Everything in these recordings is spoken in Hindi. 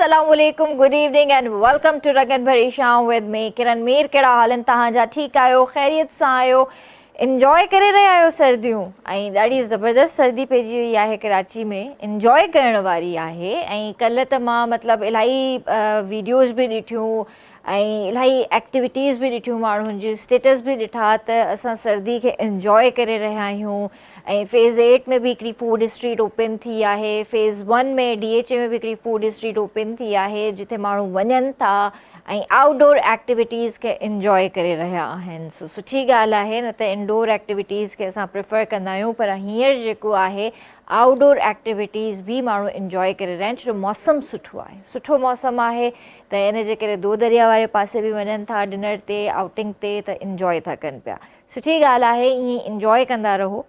Assalamualaikum, good evening and welcome to Ragan Bhari Sham with me किरण मीर। कहिड़ा हाल आहिनि तव्हांजा? ठीकु आहियो? ख़ैरियत सां आहियो? इंजॉय करे रहिया आहियो सर्दियूं? ऐं ॾाढी ज़बरदस्त सर्दी पइजी वई आहे कराची में, इंजॉय करण वारी आहे। ऐं कल्ह त मां मतिलबु इलाही वीडियोज़ बि ॾिठियूं ऐं इलाही एक्टिविटीज़ बि ॾिठियूं, माण्हुनि जी स्टेटस बि ॾिठा त असां सर्दी खे इंजॉय करे रहिया आहियूं। ऐं फेज़ 8 में बि हिकिड़ी फूड स्ट्रीट ओपन थी आहे, फेज़ 1 में DHA में बि हिकिड़ी फूड स्ट्रीट ओपन थी आहे जिथे माण्हू वञनि था ऐं आउटडोर एक्टिविटीज़ खे इंजॉय करे रहिया आहिनि। सो सुठी ॻाल्हि आहे, न त इंडोर एक्टिविटीज़ खे असां प्रिफर कंदा आहियूं, पर हींअर जेको आहे आउटडोर एक्टिविटीज़ बि माण्हू इंजॉय करे रहिया आहिनि छो जो मौसमु सुठो आहे, सुठो मौसमु आहे त इन जे करे दो दरिया वारे पासे बि वञनि था डिनर ते, आउटिंग ते, त इंजॉय था कनि पिया। सुठी ॻाल्हि आहे, ईअं इंजॉय कंदा रहो,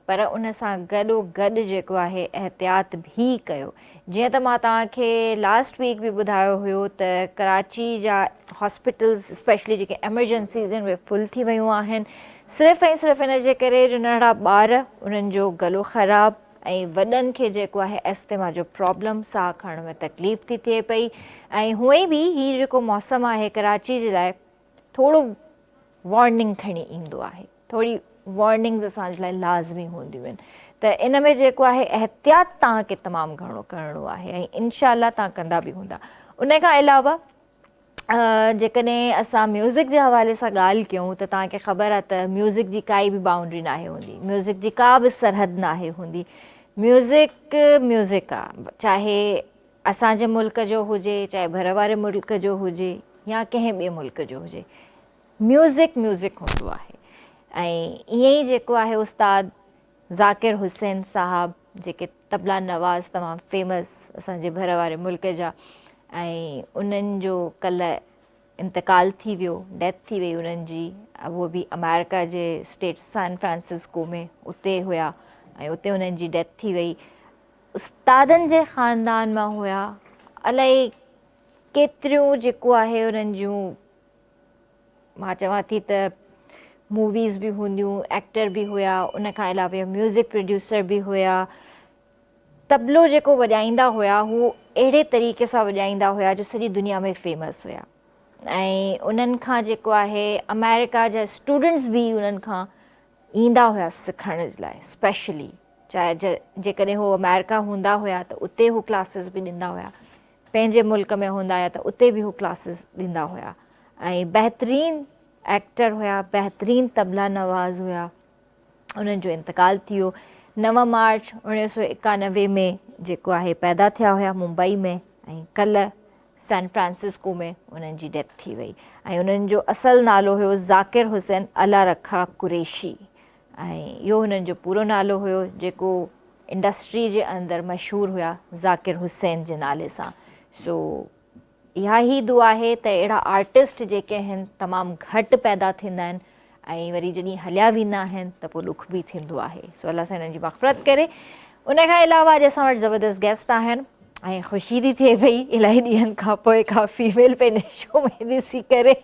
पर उन सां गॾोगॾु जेको आहे एहतियात बि कयो। जीअं त मां तव्हांखे लास्ट वीक बि ॿुधायो हुयो त कराची जा हॉस्पिटल्स स्पेशली जेके एमरजेंसीज़ आहिनि उहे फुल थी वियूं आहिनि, सिर्फ़ु ऐं सिर्फ़ु इन जे करे जो नंढड़ा ॿार उन्हनि जो गलो ख़राबु ऐं वॾनि खे जेको आहे एस्थमा जो प्रॉब्लम, साह खणण में तकलीफ़ थी थिए पई। ऐं हूअं ई बि हीउ जेको मौसमु आहे कराची जे लाइ थोरो वॉर्निंग खणी ईंदो आहे, थोरी वॉर्निंग्स असांजे लाइ लाज़मी हूंदियूं आहिनि, त इन में जेको आहे एहतियात तव्हांखे तमामु घणो करिणो आहे ऐं इनशाला तव्हां कंदा बि हूंदा। उन खां अलावा जेकॾहिं असां म्यूज़िक जे हवाले सां ॻाल्हि कयूं त तव्हांखे ख़बर आहे त म्यूज़िक जी काई बि बाउंड्री नाहे हूंदी, म्यूज़िक जी का बि सरहद नाहे हूंदी। म्यूज़िक आहे, चाहे असांजे मुल्क जो हुजे, चाहे भर वारे मुल्क जो हुजे या कंहिं ॿिए मुल्क जो हुजे, म्यूज़िक हूंदो आहे। ऐं ईअं ई जेको आहे उस्ताद ज़ाकिर हुसैन साहबु जेके तबला नवाज़ तमामु फेमस असांजे भर वारे मुल्क जा, ऐं उन्हनि जो कल्ह इंतकाल थी वियो, डेथ थी वई उन्हनि जी। उहो बि अमेरिका जे स्टेट सैन फ्रांसिस्को में उते हुया ऐं उते उन्हनि जी डेथ थी वई। उस्तादनि जे ख़ानदान मां हुया, अलाए केतिरियूं जेको आहे उन्हनि जूं मां चवां थी त मूवीज़ बि हूंदियूं, एक्टर बि हुया, उन खां अलावा म्यूज़िक प्रोड्यूसर बि हुया। तबलो जेको वॼाईंदा हुया हू अहिड़े तरीक़े सां वॼाईंदा हुया जो सॼी दुनिया में फेमस हुया। ऐं उन्हनि खां जेको आहे अमेरिका जा स्टूडेंट्स बि उन्हनि खां ईंदा हुया सिखण जे लाइ स्पेशली, चाहे जेकॾहिं हू अमेरिका हूंदा हुया त उते हू क्लासिस बि ॾींदा हुया, पंहिंजे मुल्क में हूंदा हुया त उते बि हू क्लासिस ॾींदा हुया। ऐं बहितरीनु एक्टर हुया, बहितरीनु तबला नवाज़ हुया। उन्हनि जो इंतकाल थी वियो 9 मार्च 1991 में जेको आहे पैदा थिया हुया मुंबई में, ऐं कल्ह सैन फ्रांसिस्को में उन्हनि जी डेथ थी वई। ऐं उन्हनि जो असुलु नालो हुयो ज़ाकिर हुसैन अला रखा कुरैशी, ऐं इहो हुननि जो पूरो नालो हुयो जेको इंडस्ट्री जे अंदरि मशहूरु हुया ज़ाकिर हुसैन जे नाले सां। सो इहा ई दुआ आहे त अहिड़ा आर्टिस्ट जेके आहिनि तमामु घटि पैदा थींदा आहिनि ऐं वरी जॾहिं हलिया वेंदा आहिनि त पोइ ॾुख बि थींदो आहे। सो अलाह सां हिननि जी मग़फ़िरत करे। उन खां अलावा अॼु असां वटि ज़बरदस्त गेस्ट आहिनि ऐं ख़ुशी थी थिए पई इलाही ॾींहंनि खां पोइ का फीमेल पंहिंजे शो में ॾिसी करे,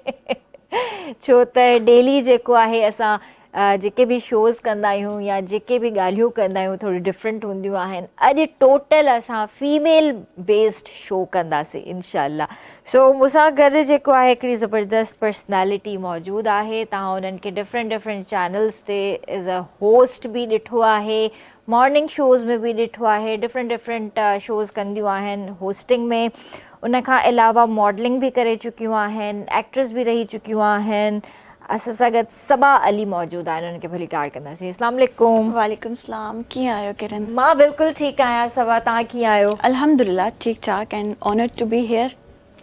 छो त डेली जेको आहे असां जेके बि शोज़ कंदा आहियूं या जेके बि ॻाल्हियूं कंदा आहियूं थोरी डिफरेंट हूंदियूं आहिनि। अॼु टोटल असां फीमेल बेस्ड शो कंदासीं इनशाला। सो मूंसां गॾु जेको आहे हिकिड़ी ज़बरदस्त पर्सनैलिटी मौजूदु आहे। तव्हां उन्हनि खे डिफरेंट चैनल्स ते एज़ अ होस्ट बि ॾिठो आहे, मॉर्निंग शोज़ में बि ॾिठो आहे, डिफरेंट शोज़ कंदियूं आहिनि होस्टिंग में। उन खां अलावा मॉडलिंग बि करे चुकियूं आहिनि, एक्ट्रेस बि रही चुकियूं आहिनि। असां सां गॾु सबा अली मौजूदु आहिनि, उन्हनि खे भली कार कंदासीं। अस्सलाम वालेकुम। वालेकुम सलाम, कीअं आहियो किरण? मां बिल्कुलु ठीकु आहियां। सबा, तव्हां कीअं आहियो? अल्हम्दुलिल्लाह ठीक ठाक and honoured to be here.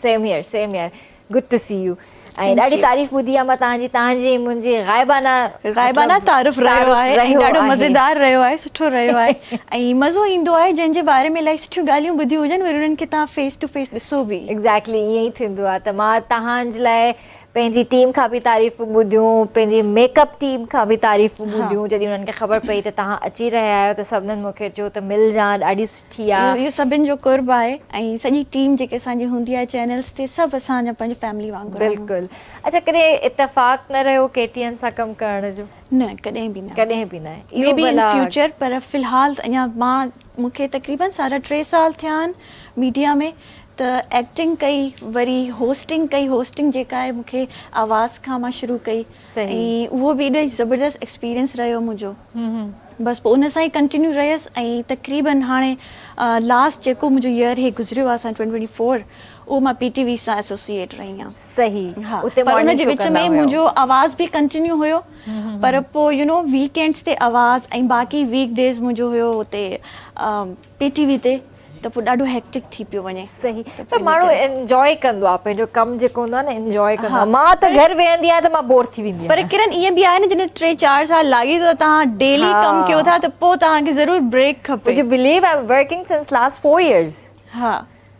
Same here, good to see you. ऐं ॾाढी तारीफ़ ॿुधी आहे मां तव्हांजी मुंहिंजी ग़ाइबाना तारीफ़ रहियो आहे ऐं ॾाढो मज़ेदार रहियो आहे, सुठो रहियो आहे ऐं मज़ो ईंदो आहे जंहिंजे बारे में इलाही सुठियूं ॻाल्हियूं ॿुधियूं हुजनि वरी उन्हनि खे तव्हां फेस टू फेस ॾिसो बि। एग्ज़ैक्टली ईअं ई थींदो आहे। त मां तव्हांजे लाइ पंहिंजी टीम खां बि तारीफ़ ॿुधियूं, पंहिंजी मेकअप टीम खां बि तारीफ़ ॿुधियूं। जॾहिं उन्हनि खे ख़बर पई त तव्हां अची रहिया आहियो त सभिनीनि मूंखे चयो त मिल जां, ॾाढी सुठी आहे। इहो सभिनि जो कुर्ब आहे ऐं सॼी टीम जेके असांजी हूंदी आहे चैनल्स ते सभु असांजा पंहिंजी फैमिली वांगुरु। बिल्कुलु। अच्छा, कॾहिं इतफ़ाक़ न रहियो KTN सां कमु करण जो? न, कॾहिं बि न। कॾहिं बि न। मे बी इन फ्यूचर, पर फ़िलहाल अञा मूंखे तक़रीबन 3.5 साल थिया आहिनि मीडिया में, त एक्टिंग कई, वरी होस्टिंग कई। होस्टिंग जेका आहे मूंखे आवाज़ खां मां शुरू कई ऐं उहो बि एॾो ज़बरदस्त एक्सपीरियंस रहियो मुंहिंजो। बसि पोइ उन सां ई कंटिन्यू रहियसि ऐं तक़रीबन हाणे लास्ट जेको मुंहिंजो ईयर हे गुज़रियो आहे असां 2024 उहो मां PTV सां एसोसिएट रही आहियां। सही। हा, पर उन जे विच में मुंहिंजो आवाज़ बि कंटिन्यू हुयो, पर पोइ वीकेंड्स ते आवाज़ ऐं बाक़ी वीक डेज़ मुंहिंजो हुयो हुते PTV ते, त पोइ ॾाढो हेक्टिक थी पियो वञे। सही। पर माण्हू एंजॉय कंदो आहे पंहिंजो कमु जेको हूंदो आहे न, एंजॉय कंदो आहे। मां त घर वेहंदी आहियां त मां बोर थी वेंदी आहियां। पर किरण ईअं बि आहे न, जॾहिं 3-4 साल लागी त तव्हां डेली कमु कयो था त पोइ तव्हांखे ज़रूरु ब्रेक खपे। You believe I am working since last 4 years। हा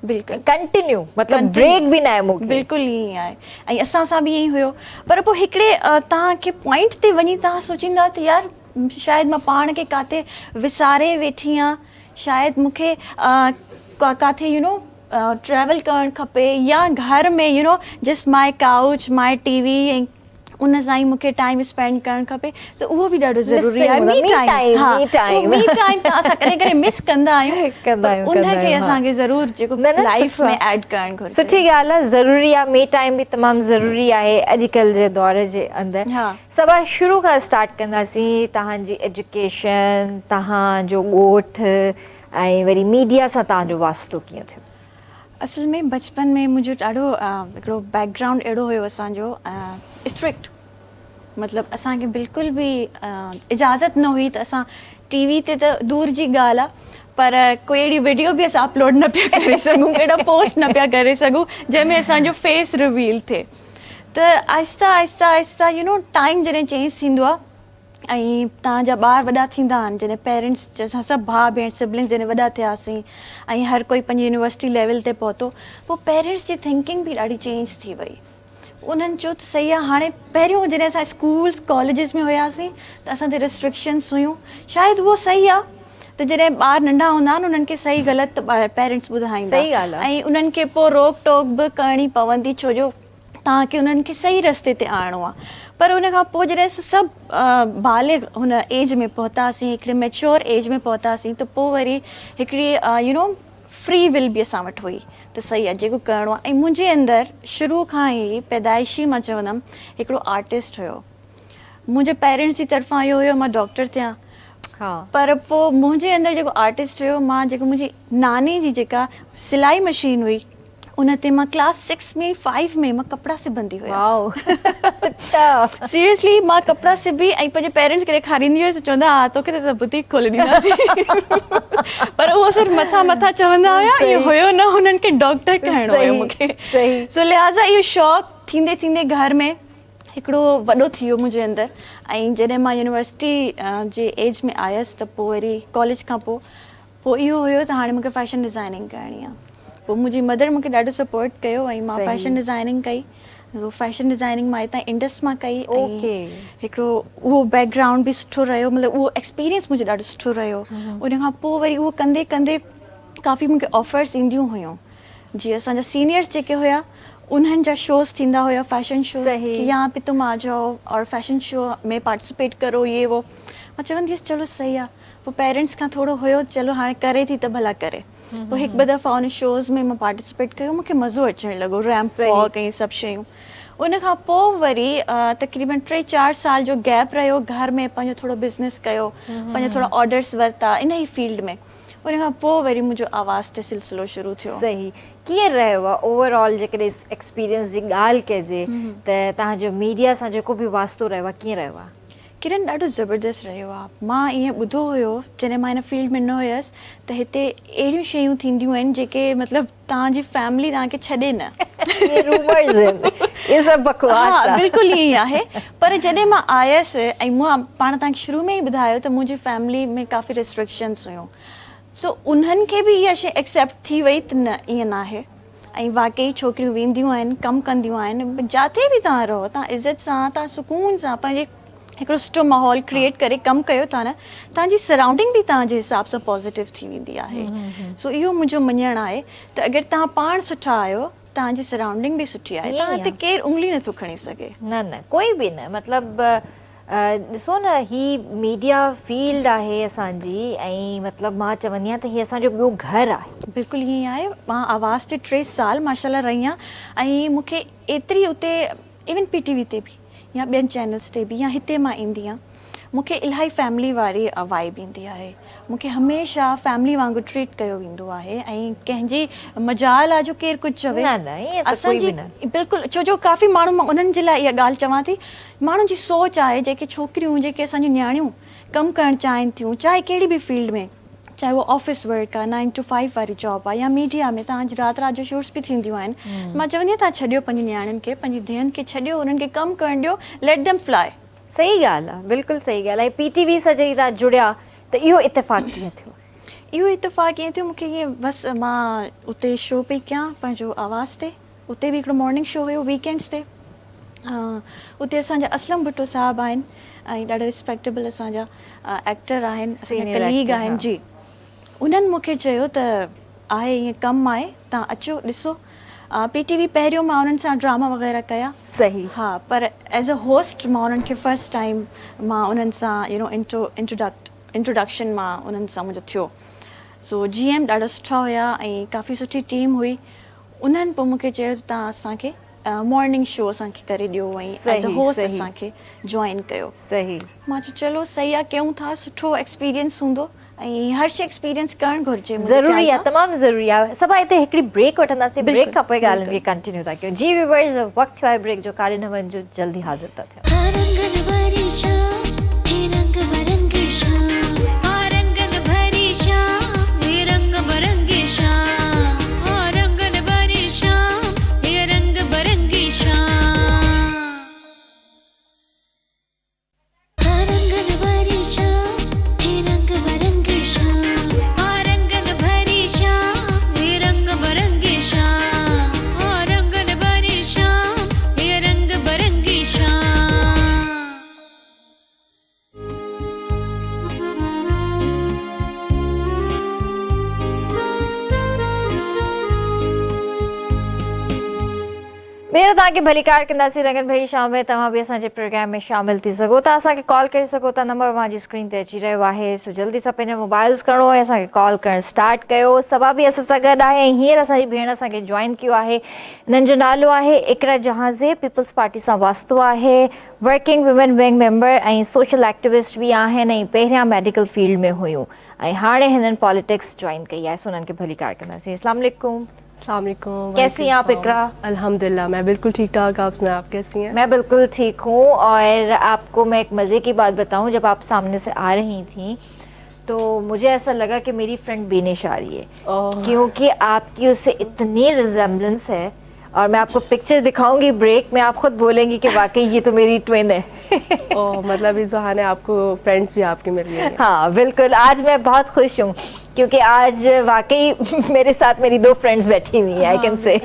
बिल्कुलु कंटिन्यू, मतलब ब्रेक बि न आहे मूंखे। बिल्कुलु ईअं ई आहे ऐं असां सां बि ईअं ई हुयो। पर पोइ हिकिड़े तव्हांखे पॉइंट ते वञी तव्हां सोचींदा त यार शायदि मां पाण खे किथे विसारे वेठी आहियां, शायदि मूंखे किथे ट्रैवल करणु खपे, या घर में just my couch, my TV ऐं उन सां ई मूंखे टाइम स्पेंड करणु खपे। त उहो बि ॾाढो ज़रूरी आहे। मी टाइम त असां कॾहिं कॾहिं मिस कंदा आहियूं, उनखे असांखे ज़रूरु जेको लाइफ में ऐड करणु घुरिजे। सुठी ॻाल्हि आहे, ज़रूरी आहे। मी टाइम बि तमामु ज़रूरी आहे अॼुकल्ह जे दौर जे अंदरि। सभु शुरू खां स्टार्ट कंदासीं। तव्हांजी एजुकेशन, तव्हांजो ॻोठु ऐं वरी मीडिया सां तव्हांजो वास्तो कीअं थियो? असल में बचपन में मुंहिंजो ॾाढो हिकिड़ो बैकग्राउंड अहिड़ो हुयो असांजो स्ट्रिक्ट, मतिलबु असांखे बिल्कुलु बि इजाज़त न हुई त असां TV ते त दूर जी ॻाल्हि आहे, पर कोई अहिड़ी वीडियो बि असां अपलोड न पिया करे सघूं, अहिड़ा पोस्ट न पिया करे सघूं जंहिंमें असांजो फेस रिवील थिए। त आहिस्ता आहिस्ता आहिस्ता टाइम जॾहिं चेंज थींदो आहे ऐं तव्हांजा ॿार वॾा थींदा आहिनि, जॾहिं पेरेंट्स असां सभु भाउ भेण सिबलिंग्स जॾहिं वॾा थियासीं ऐं हर कोई पंहिंजी यूनिवर्सिटी लेवल ते पहुतो, पोइ पेरेंट्स जी थिंकिंग बि ॾाढी चेंज थी वई। उन्हनि चयो त सही आहे, हाणे पहिरियों जॾहिं असां स्कूल्स कॉलेजिस में हुयासीं त असां ते रिस्ट्रिक्शन्स हुयूं, शायदि उहो सही आहे त जॾहिं ॿार नंढा हूंदा आहिनि उन्हनि खे सही ग़लति पेरेंट्स ॿुधाईंदा ऐं उन्हनि खे पोइ रोक टोक बि करणी पवंदी, छो जो तव्हांखे उन्हनि खे सही रस्ते ते आणणो आहे। पर उन खां पोइ जॾहिं असां सभु बालिग हुन एज में पहुतासीं, हिकिड़े मैच्योर एज में पहुतासीं, त पोइ वरी हिकिड़ी फ्री विल बि असां वटि हुई त सही आहे जेको करिणो आहे। ऐं मुंहिंजे अंदरि शुरू खां ई पैदाइशी मां चवंदमि हिकिड़ो आर्टिस्ट हुयो। मुंहिंजे पेरेंट्स जी तरफ़ां इहो हुयो मां डॉक्टर थियां, पर पोइ मुंहिंजे अंदरि जेको आर्टिस्ट हुयो, मां जेको मुंहिंजी नानी जी जेका सिलाई मशीन हुई उन ते मां क्लास 6 में 5 में मां कपिड़ा सिबंदी हुयसि। सीरियसली मां कपिड़ा सिबी ऐं पंहिंजे पेरेंट्स खे ॾेखारींदी हुयसि, चवंदा हा तोखे त बुटीक खोले ॾींदासीं। पर उहो सिर्फ़ु मथां मथां चवंदा हुया, इहो हुयो न हुननि खे डॉक्टर करणो हुयो मूंखे। सो लिहाज़ा इहो शौक़ु थींदे थींदे घर में हिकिड़ो वॾो थी वियो मुंहिंजे अंदरि। ऐं जॾहिं मां यूनिवर्सिटी जे एज में आयसि त पोइ वरी कॉलेज खां पोइ इहो हुयो त हाणे मूंखे फैशन डिज़ाइनिंग करणी आहे। पोइ मुंहिंजी मदर मूंखे ॾाढो सपोर्ट कयो ऐं मां फैशन डिज़ाइनिंग कई। फैशन डिज़ाइनिंग मां हितां इंडस मां कई ऐं हिकिड़ो उहो बैकग्राउंड बि सुठो रहियो, मतिलबु उहो एक्सपीरियंस मुंहिंजो ॾाढो सुठो रहियो। उन खां पोइ वरी उहो कंदे कंदे काफ़ी मूंखे ऑफर्स ईंदियूं हुयूं, जीअं असांजा सीनियर्स जेके हुया उन्हनि जा शोज़ थींदा हुया, फैशन शोज़ कि यहाँ पे तुम आ जाओ और फैशन शो में पार्टिसिपेट करो, ये वो। मां चवंदी हुअसि चलो सही आहे। पोइ पेरेंट्स खां थोरो हुयो चलो हाणे करे थी त भला करे। पोइ हिकु ॿ दफ़ा उन शोज़ में मां पार्टिसिपेट कयो, मूंखे मज़ो अचणु लॻो, रैम्प वॉक ऐं सभु शयूं। उन खां पोइ वरी तक़रीबन 3-4 साल जो गैप रहियो, घर में पंहिंजो थोरो बिज़नेस कयो, पंहिंजा थोरा ऑर्डर्स वरिता इन ई फील्ड में। उन खां पोइ वरी मुंहिंजो आवाज़ ते सिलसिलो शुरू थियो। सही। कीअं रहियो आहे ओवरऑल जेकॾहिं एक्सपीरियंस जी ॻाल्हि कजे त तव्हांजो मीडिया सां जेको बि वास्तो रहियो आहे कीअं रहियो आहे? किरण ॾाढो ज़बरदस्त रहियो आहे। मां ईअं ॿुधो हुयो जॾहिं मां हिन फील्ड में न हुयसि त हिते अहिड़ियूं शयूं थींदियूं आहिनि जेके मतिलबु तव्हांजी फैमिली तव्हांखे छॾे न। हा बिल्कुलु ईअं ई आहे। पर जॾहिं मां आयसि ऐं मां पाण तव्हांखे शुरू में ई ॿुधायो त मुंहिंजी फैमिली में काफ़ी रिस्ट्रिक्शन्स हुयूं, सो उन्हनि खे बि इहा शइ एक्सेप्ट थी वई त न ईअं न आहे। ऐं वाक़ई छोकिरियूं वेंदियूं आहिनि, कमु कंदियूं आहिनि, जिते बि तव्हां रहो, तव्हां इज़त सां, तव्हां सुकून सां पंहिंजे हिकिड़ो सुठो माहौल क्रिएट करे कमु कयो था न, तव्हांजी सराउंडिंग बि तव्हांजे हिसाब सां पॉज़िटिव थी वेंदी आहे। सो इहो मुंहिंजो मञणु आहे त अगरि तव्हां पाण सुठा आहियो, तव्हांजी सराउंडिंग बि सुठी आहे, तव्हां ते केरु उंगली नथो खणी सघे। न कोई बि न, मतिलबु ॾिसो न ही मीडिया फील्ड आहे असांजी ऐं मतिलबु मां चवंदी आहियां त हीअ असांजो ॿियो घरु आहे। बिल्कुलु हीअं आहे। मां आवाज़ ते 3 साल माशाल्लाह रही आहियां ऐं मूंखे एतिरी उते इवन PTV ते बि या ॿियनि चैनल्स ते बि या हिते मां ईंदी आहियां, मूंखे इलाही फैमिली वारी वाइब ईंदी आहे। मूंखे हमेशह फैमिली वांगुरु ट्रीट कयो वेंदो आहे ऐं कंहिंजी मजाल आहे जो केरु कुझु चवे न न ईअं त कोई बि न। बिल्कुलु, छो जो काफ़ी माण्हू, मां उन्हनि जे लाइ इहा ॻाल्हि चवां थी, माण्हुनि जी सोच आहे, जेके छोकिरियूं जेके असांजी न्याणियूं कमु करणु चाहिनि थियूं, चाहे कहिड़ी बि फील्ड में, चाहे वो ऑफिस वर्क आहे, 9 to 5 वारी जॉब आहे, या मीडिया में तव्हांजी राति जो शूट्स बि थींदियूं आहिनि। मां चवंदी आहियां तव्हां छॾियो पंहिंजी न्याणियुनि खे, पंहिंजी धीअनि खे छॾियो, उन्हनि खे कमु करणु ॾियो, लेट देम फ्लाई। सही ॻाल्हि आहे, बिल्कुलु सही ॻाल्हि आहे। PTV सां जॾहिं तव्हां जुड़िया त इहो इत्तेफ़ाक़ कीअं थियो? इहो इत्तेफ़ाक़ ईअं थियो, मूंखे ईअं बसि मां उते शो पई कयां पंहिंजो आवाज़ ते, उते बि हिकिड़ो मॉर्निंग शो हुयो वीकेंड्स ते। उते असांजा असलम भुट्टो साहब आहिनि ऐं ॾाढा रिस्पेक्टेबल असांजा एक्टर आहिनि, असांजा कलीग आहिनि जी। उन्हनि मूंखे चयो त आहे ईअं कमु आहे, तव्हां अचो ॾिसो। PTV पहिरियों मां उन्हनि सां ड्रामा वग़ैरह कया। सही। हा, पर एज़ अ होस्ट मां उन्हनि खे फर्स्ट टाइम मां उन्हनि सां इंट्रोडक्शन मां उन्हनि सां मुंहिंजो थियो। सो GM ॾाढा सुठा हुया ऐं काफ़ी सुठी टीम हुई। उन्हनि पोइ मूंखे चयो त तव्हां असांखे मॉर्निंग शो असांखे करे ॾियो ऐं एज़ अ होस्ट असांखे जॉइन कयो। सही। मां चयो चलो सही आहे, कयूं था, सुठो एक्सपीरियंस हूंदो ऐं हर शइ एक्सपीरियंस करणु घुरिजे। ज़रूरी आहे, तमामु ज़रूरी आहे। सभु हिते हिकिड़ी ब्रेक वठंदासीं, ब्रेक खां पोइ ॻाल्हियुनि खे कंटिन्यू था कयूं। जी व्यूअर्स, वक़्तु थियो आहे ब्रेक जो, काॾे न वञिजो, जल्दी हाज़िर था थियूं। भेण तव्हांखे भलीकार कंदासीं रंगन भरी शाम में। तव्हां बि असांजे प्रोग्राम में शामिल थी सघो था, असांखे कॉल करे सघो था। नंबर मुंहिंजी स्क्रीन ते अची रहियो आहे, सो जल्दी सां पंहिंजा मोबाइल्स खणो ऐं असांखे कॉल करणु स्टार्ट कयो। सभा बि असां सां गॾु आहे ऐं हींअर असांजी भेण असांखे जॉइन कयो आहे। हिननि जो नालो आहे इकरा जहाज़े, पीपल्स पार्टी सां वास्तो आहे, वर्किंग वुमेन विंग मेंबर ऐं सोशल एक्टिविस्ट बि आहिनि ऐं पहिरियां मेडिकल फील्ड में हुयूं ऐं हाणे हिननि पॉलिटिक्स जॉइन कई आहे। सो उन्हनि खे भलीकार कंदासीं। अस्सलाम वालेकुम। अस्सलाम वालेकुम। कैसी हैं आप इकरा? अल्हम्दुलिल्लाह, मैं बिल्कुल ठीक ठाक। आप सुनाएं, आप कैसी हैं? मैं बिल्कुल ठीक हूँ। और आपको मैं एक मज़े की बात बताऊँ, जब आप सामने से आ रही थी तो मुझे ऐसा लगा कि मेरी फ्रेंड बेनिश आ रही है, क्योंकि आपकी उससे इतनी रिजेम्बलेंस है। और मैं आपको पिक्चर दिखाऊंगी ब्रेक में, आप खुद बोलेंगी कि वाकई ये तो मेरी ट्विन है। ओह, मतलब इस बहाने आपको फ्रेंड्स भी आपके मिल गए हैं। हाँ बिल्कुल, आज मैं बहुत खुश हूँ क्योंकि आज वाकई मेरे साथ मेरी 2 फ्रेंड्स बैठी हुई हैं, आई कैन से।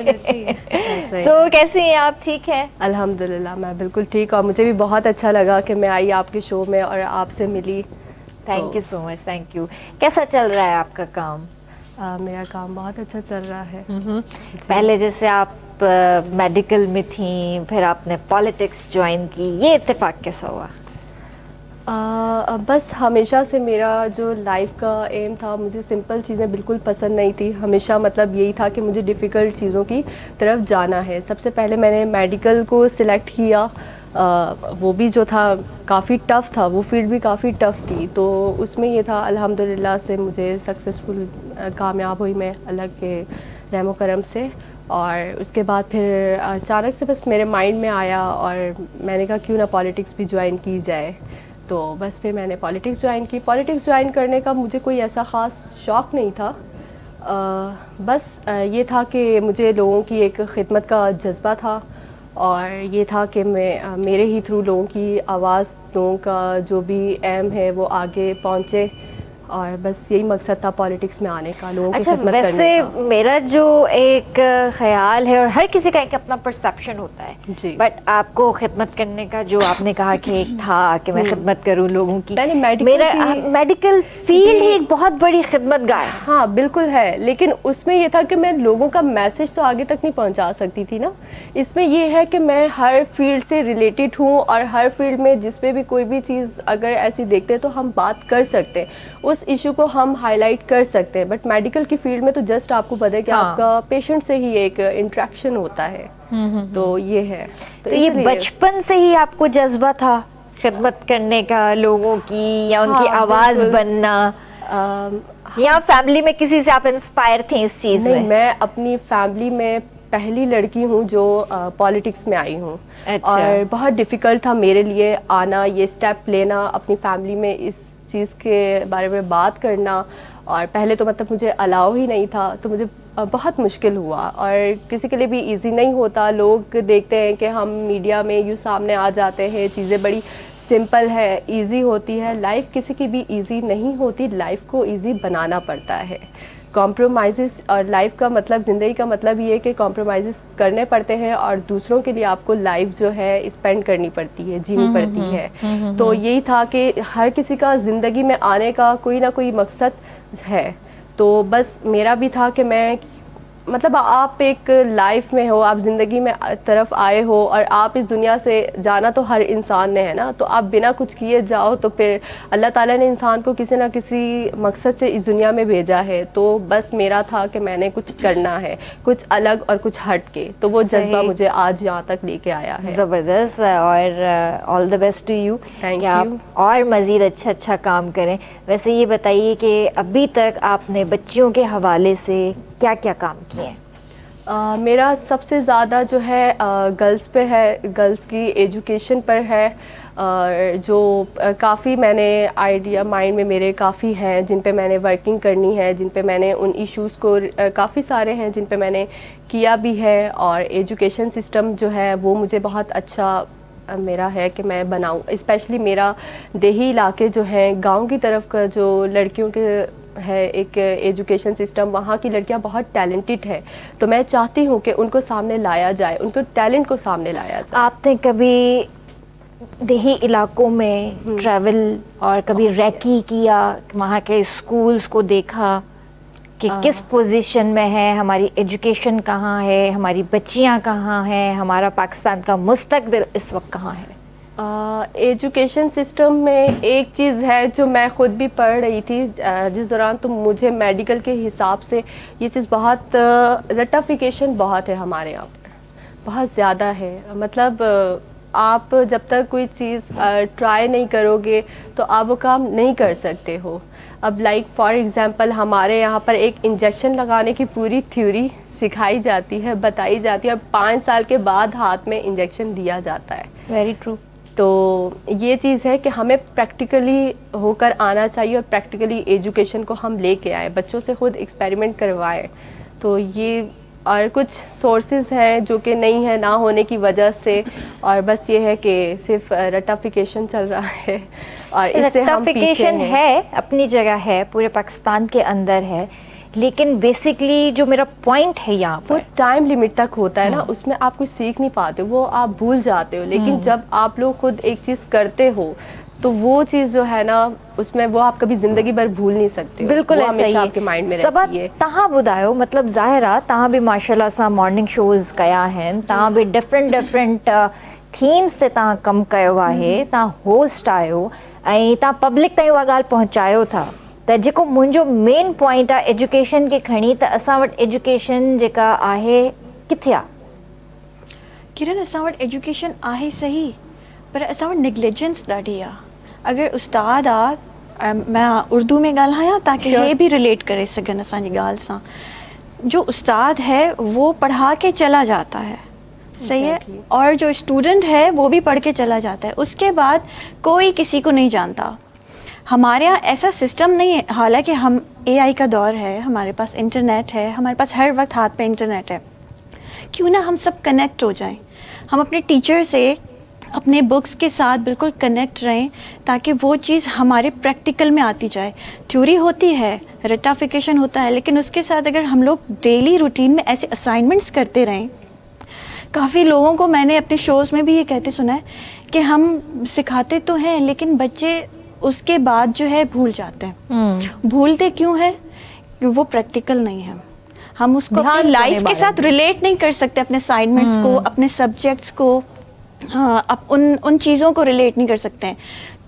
सो कैसी हैं आप? ठीक है अल्हम्दुलिल्लाह, मैं बिल्कुल ठीक। और मुझे भी बहुत अच्छा लगा कि मैं आई आपके शो में और आपसे मिली। Thank you so much, thank you. कैसा चल रहा है आपका काम? मेरा काम बहुत अच्छा चल रहा है। पहले जैसे आप मेडिकल में थी, फिर आपने पॉलिटिक्स ज्वाइन की, ये इत्तेफाक कैसा हुआ? बस हमेशा से मेरा जो लाइफ का एम था, मुझे सिंपल चीज़ें बिल्कुल पसंद नहीं थी। हमेशा मतलब यही था कि मुझे डिफ़िकल्ट चीज़ों की तरफ जाना है। सबसे पहले मैंने मेडिकल को सिलेक्ट किया, वो भी जो था काफ़ी टफ़ था, वो फील्ड भी काफ़ी टफ़ थी। तो उसमें ये था, अल्हम्दुलिल्लाह से मुझे सक्सेसफुल कामयाब हुई मैं अल्लाह के रहमो करम से। और उसके बाद फिर अचानक से बस मेरे माइंड में आया और मैंने कहा क्यों ना पॉलिटिक्स भी ज्वाइन की जाए। तो बस फिर मैंने पॉलिटिक्स ज्वाइन की। पॉलिटिक्स ज्वाइन करने का मुझे कोई ऐसा ख़ास शौक़ नहीं था, बस ये था कि मुझे लोगों की एक खिदमत का जज्बा था और ये था कि मैं मेरे ही थ्रू लोगों की आवाज़, लोगों का जो भी एम है वो आगे पहुँचे। और बस यही मकसद था पॉलिटिक्स में आने का, लोगों की अच्छा, खिदमत करने वैसे का। मेरा जो एक ख्याल है, और हर किसी का एक अपना परसेप्शन होता है, जी। बट आपको खिदमत करने का जो आपने कहा कि एक था कि मैं खिदमत करूं लोगों की, मैंने मेडिकल मेरा की- मेडिकल फील्ड ही एक बहुत बड़ी खिदमतगाह है। हाँ बिल्कुल है, लेकिन उसमें ये था कि मैं लोगों का मैसेज तो आगे तक नहीं पहुंचा सकती थी ना। इसमें ये है कि मैं हर फील्ड से रिलेटेड हूँ, और हर फील्ड में जिसमें भी कोई भी चीज़ अगर ऐसी देखते हैं तो हम बात कर सकते हैं, उस इशू को हम हाईलाइट कर सकते हैं। बट मेडिकल की फील्ड में तो जस्ट आपको पता है कि हाँ। आपका पेशेंट से ही एक इंट्रैक्शन होता है। तो ये है। तो ये इसलिए- बचपन से ही आपको जज्बा था खिदमत करने का, लोगों की, या उनकी हाँ, आवाज़ बिल्कुल। बनना, अम, या फैमिली में किसी से आप इंस्पायर थे इस चीज़ नहीं, में? मैं अपनी फैमिली में पहली लड़की हूँ जो पॉलिटिक्स में आई हूँ। अच्छा। और बहुत डिफ़िकल्ट था मेरे लिए आना, ये स्टेप लेना, अपनी फैमिली में इस चीज़ के बारे में बात करना। और पहले तो मतलब मुझे अलाउ ही नहीं था, तो मुझे बहुत मुश्किल हुआ, और किसी के लिए भी इजी नहीं होता। लोग देखते हैं कि हम मीडिया में यूँ सामने आ जाते हैं, चीज़ें बड़ी सिंपल है, इजी होती है। लाइफ किसी की भी इजी नहीं होती, लाइफ को इजी बनाना पड़ता है। कॉम्प्रोमाइज़, और लाइफ का मतलब, ज़िंदगी का मतलब ये है कि कॉम्प्रोमाइज़ करने पड़ते हैं, और दूसरों के लिए आपको लाइफ जो है स्पेंड करनी पड़ती है, जीनी पड़ती है। तो यही था कि हर किसी का ज़िंदगी में आने का कोई ना कोई मकसद है। तो बस मेरा भी था कि मैं, मतलब आप एक लाइफ में हो, आप ज़िंदगी में तरफ आए हो, और आप इस दुनिया से जाना तो हर इंसान ने है ना। तो आप बिना कुछ किए जाओ तो फिर अल्लाह ताला ने इंसान को किसी ना किसी मकसद से इस दुनिया में भेजा है। तो बस मेरा था कि मैंने कुछ करना है, कुछ अलग और कुछ हट के। तो वो जज्बा सही। मुझे आज यहाँ तक लेके आया है। ज़बरदस्त, और all the best to you Thank कि आप you. और मज़ीद अच्छा काम करें। वैसे ये बताइए कि अभी तक आपने बच्चियों के हवाले से क्या क्या काम किए हैं? मेरा सबसे ज़्यादा जो है गर्ल्स पे है, गर्ल्स की एजुकेशन पर है। जो काफ़ी मैंने आइडिया माइंड में मेरे काफ़ी हैं जिन पे मैंने वर्किंग करनी है, जिन पे मैंने उन इश्यूज़ को, काफ़ी सारे हैं जिन पे मैंने किया भी है। और एजुकेशन सिस्टम जो है वो मुझे बहुत अच्छा मेरा है कि मैं बनाऊं। स्पेशली मेरा देही इलाके जो हैं, गांव की तरफ का जो लड़कियों के है एक एजुकेशन सिस्टम, वहाँ की लड़कियाँ बहुत टैलेंटेड है। तो मैं चाहती हूँ कि उनको सामने लाया जाए, उनके टैलेंट को सामने लाया जाए। आपने कभी देही इलाकों में ट्रैवल और कभी रैकी किया, वहाँ के स्कूल्स को देखा कि किस पोजीशन में है, हमारी एजुकेशन कहाँ है, हमारी बच्चियाँ कहाँ हैं, हमारा पाकिस्तान का मुस्तकबिल इस वक्त कहाँ है? एजुकेशन सिस्टम में एक चीज़ है जो मैं ख़ुद भी पढ़ रही थी जिस दौरान, तो मुझे मेडिकल के हिसाब से ये चीज़ बहुत, रटाफिकेशन बहुत है हमारे यहाँ पर, बहुत ज़्यादा है। मतलब आप जब तक कोई चीज़ ट्राई नहीं करोगे तो आप वो काम नहीं कर सकते हो। अब लाइक फॉर एग्ज़ाम्पल हमारे यहाँ पर एक इंजेक्शन लगाने की पूरी थ्योरी सिखाई जाती है, बताई जाती है, और 5 साल के बाद हाथ में इंजेक्शन दिया जाता है। Very true. तो ये चीज़ है कि हमें प्रैक्टिकली होकर आना चाहिए, और प्रैक्टिकली एजुकेशन को हम लेके आए, बच्चों से खुद एक्सपेरिमेंट करवाएं। तो ये, और कुछ सोर्सेज हैं जो कि नहीं है ना होने की वजह से, और बस ये है कि सिर्फ रटाफिकेशन चल रहा है, और इससे हम पीछे रटाफिकेशन हैं। है, अपनी जगह है, पूरे पाकिस्तान के अंदर है, लेकिन बेसिकली जो मेरा पॉइंट है यहाँ वो पर, टाइम लिमिट तक होता है ना, उसमें आप कुछ सीख नहीं पाते, वो आप भूल जाते हो। लेकिन जब आप लोग खुद एक चीज़ करते हो तो वो चीज़ जो है ना, उसमें वो आप कभी ज़िंदगी भर भूल नहीं सकते हो। बिल्कुल वो ऐसा ही हमेशा है। आपके माइंड में सबा रहती है। तहाँ ॿुधायो, मतलब ज़ाहिरा तहाँ भी माशाल्लाह सां मॉर्निंग शोज़ कया आहिनि, तहाँ भी डिफरेंट थीम्स ते तहाँ कमु कयो आहे, तहाँ होस्ट आहियो ऐं तहाँ पब्लिक ताईं उहा ॻाल्हि पहुचायो था। त जेको मुंहिंजो मेन पॉइंट आहे एजुकेशन खे खणी, त असां वटि एजुकेशन जेका आहे किथे आहे? किरण, असां वटि एजुकेशन आहे सही, पर असां वटि नेग्लिजेंस ॾाढी आहे। अगरि उस्ताद आहे, मैं उर्दू में ॻाल्हायां ताकि Sure. हे भी रिलेट करे सघनि असांजी ॻाल्हि सां। जो उस्ताद है वो पढ़ा के चला जाता है, सही है, Exactly. और जो स्टूडेंट है वो भी पढ़ के चला जाता है, उसके बाद कोई किसी को नहीं जानता। हमारे यहाँ ऐसा सिस्टम नहीं है। हालांकि हम AI का दौर है, हमारे पास इंटरनेट है, हमारे पास हर वक्त हाथ पे इंटरनेट है, क्यों ना हम सब कनेक्ट हो जाएं। हम अपने टीचर से अपने बुक्स के साथ बिल्कुल कनेक्ट रहें ताकि वो चीज़ हमारे प्रैक्टिकल में आती जाए। थ्योरी होती है, रेटाफिकेशन होता है, लेकिन उसके साथ अगर हम लोग डेली रूटीन में ऐसे असाइनमेंट्स करते रहें, काफ़ी लोगों को मैंने अपने शोज़ में भी ये कहते सुना है कि हम सिखाते तो हैं लेकिन बच्चे उसके बाद जो है भूल जाते हैं। भूलते क्यों हैं? कि वो प्रैक्टिकल नहीं है, हम उसको अपनी लाइफ के साथ रिलेट नहीं कर सकते, अपने असाइनमेंट्स को, अपने सब्जेक्ट्स को, अब उन चीज़ों को रिलेट नहीं कर सकते हैं।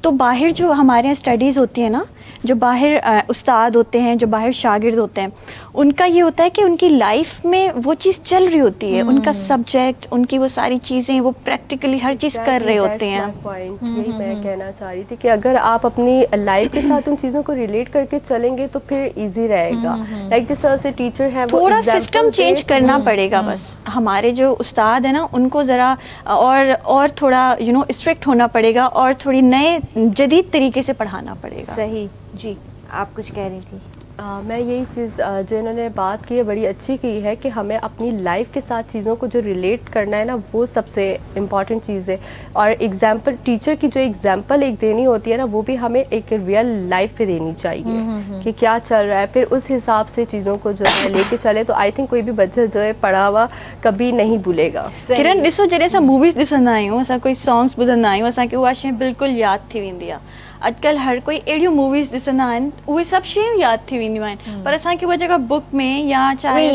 तो बाहर जो हमारे यहाँ स्टडीज़ होती है ना, जो बाहर उस्ताद होते हैं, जो बाहर शागिर्द होते हैं, उनका ये होता है कि उनकी लाइफ में वो चीज़ चल रही होती है, उनका सब्जेक्ट, उनकी वो सारी चीज़ें वो प्रैक्टिकली हर चीज़ कर रहे होते हैं। पॉइंट यही मैं कहना चाह रही थी कि अगर आप अपनी लाइफ के साथ उन चीज़ों को रिलेट करके चलेंगे तो फिर इजी रहेगा। लाइक जिस तरह से टीचर है थोड़ा सिस्टम चेंज करना पड़ेगा बस। हमारे जो उस्ताद है ना, उनको ज़रा और थोड़ा स्ट्रिक्ट होना पड़ेगा और थोड़ी नए जदीद तरीके से पढ़ाना पड़ेगा। सही जी, आप कुछ कह रही थी? मैं यही चीज़ जो इन्होंने बात की है बड़ी अच्छी की है कि हमें अपनी लाइफ के साथ चीज़ों को जो रिलेट करना है ना, वो सबसे इम्पॉर्टेंट चीज़ है। और एग्जाम्पल, टीचर की जो एग्जाम्पल एक देनी होती है ना, वो भी हमें एक रियल लाइफ पे देनी चाहिए कि क्या चल रहा है, फिर उस हिसाब से चीज़ों को जो है लेके चले तो आई थिंक कोई भी बच्चा जो है पढ़ा हुआ कभी नहीं भूलेगा। किरण ॾिसो, जॾहिं असां मूवीज़ ॾिसंदा आहियूं, असां कोई सॉन्ग्स ॿुधंदा आहियूं, असांखे उहा शइ बिल्कुलु यादि थी वेंदी आहे। अॼुकल्ह हर कोई अहिड़ियूं मूवीज़ ॾिसंदा आहिनि, उहे सभु शयूं यादि थी वेंदियूं आहिनि, पर असांखे उहा जगह बुक में या चाहे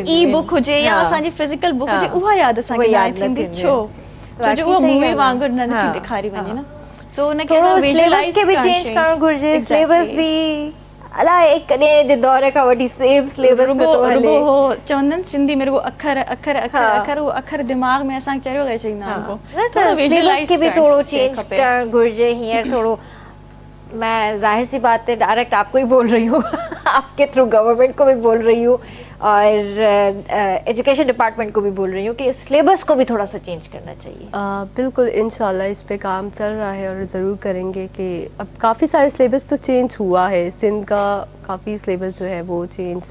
ई बुक हुजे या असांजी फिज़िकल बुक हुजे, उहा यादि असांखे न थींदी। छो? छोजो उहा मूवी वांगुरु न थी ॾेखारी वञे न। सो उनखे असां विजुअलाइज़ के भी चेंज करणु घुरिजे, सिलेबस भी अलाए एक कॾहिं जे दौर खां वठी सेम सिलेबस में थो हले। हो चवंदा आहिनि सिंधी में रुगो अखर अखर अखर अखर, उहो अखर दिमाग़ में असांखे चढ़ियो करे छॾींदा आहिनि। थोड़ा विजुअलाइज़ के भी थोड़ो चेंज करणु घुरिजे। हींअर थोड़ो, मैं जाहिर सी बात है डायरेक्ट आपको ही बोल रही हूँ आपके थ्रू गवर्नमेंट को भी बोल रही हूँ और एजुकेशन डिपार्टमेंट को भी बोल रही हूँ कि सिलेबस को भी थोड़ा सा चेंज करना चाहिए। बिल्कुल, इंशाल्लाह इस पे काम चल रहा है और ज़रूर करेंगे कि अब काफ़ी सारे सिलेबस तो चेंज हुआ है। सिंध का काफ़ी सिलेबस जो है वो चेंज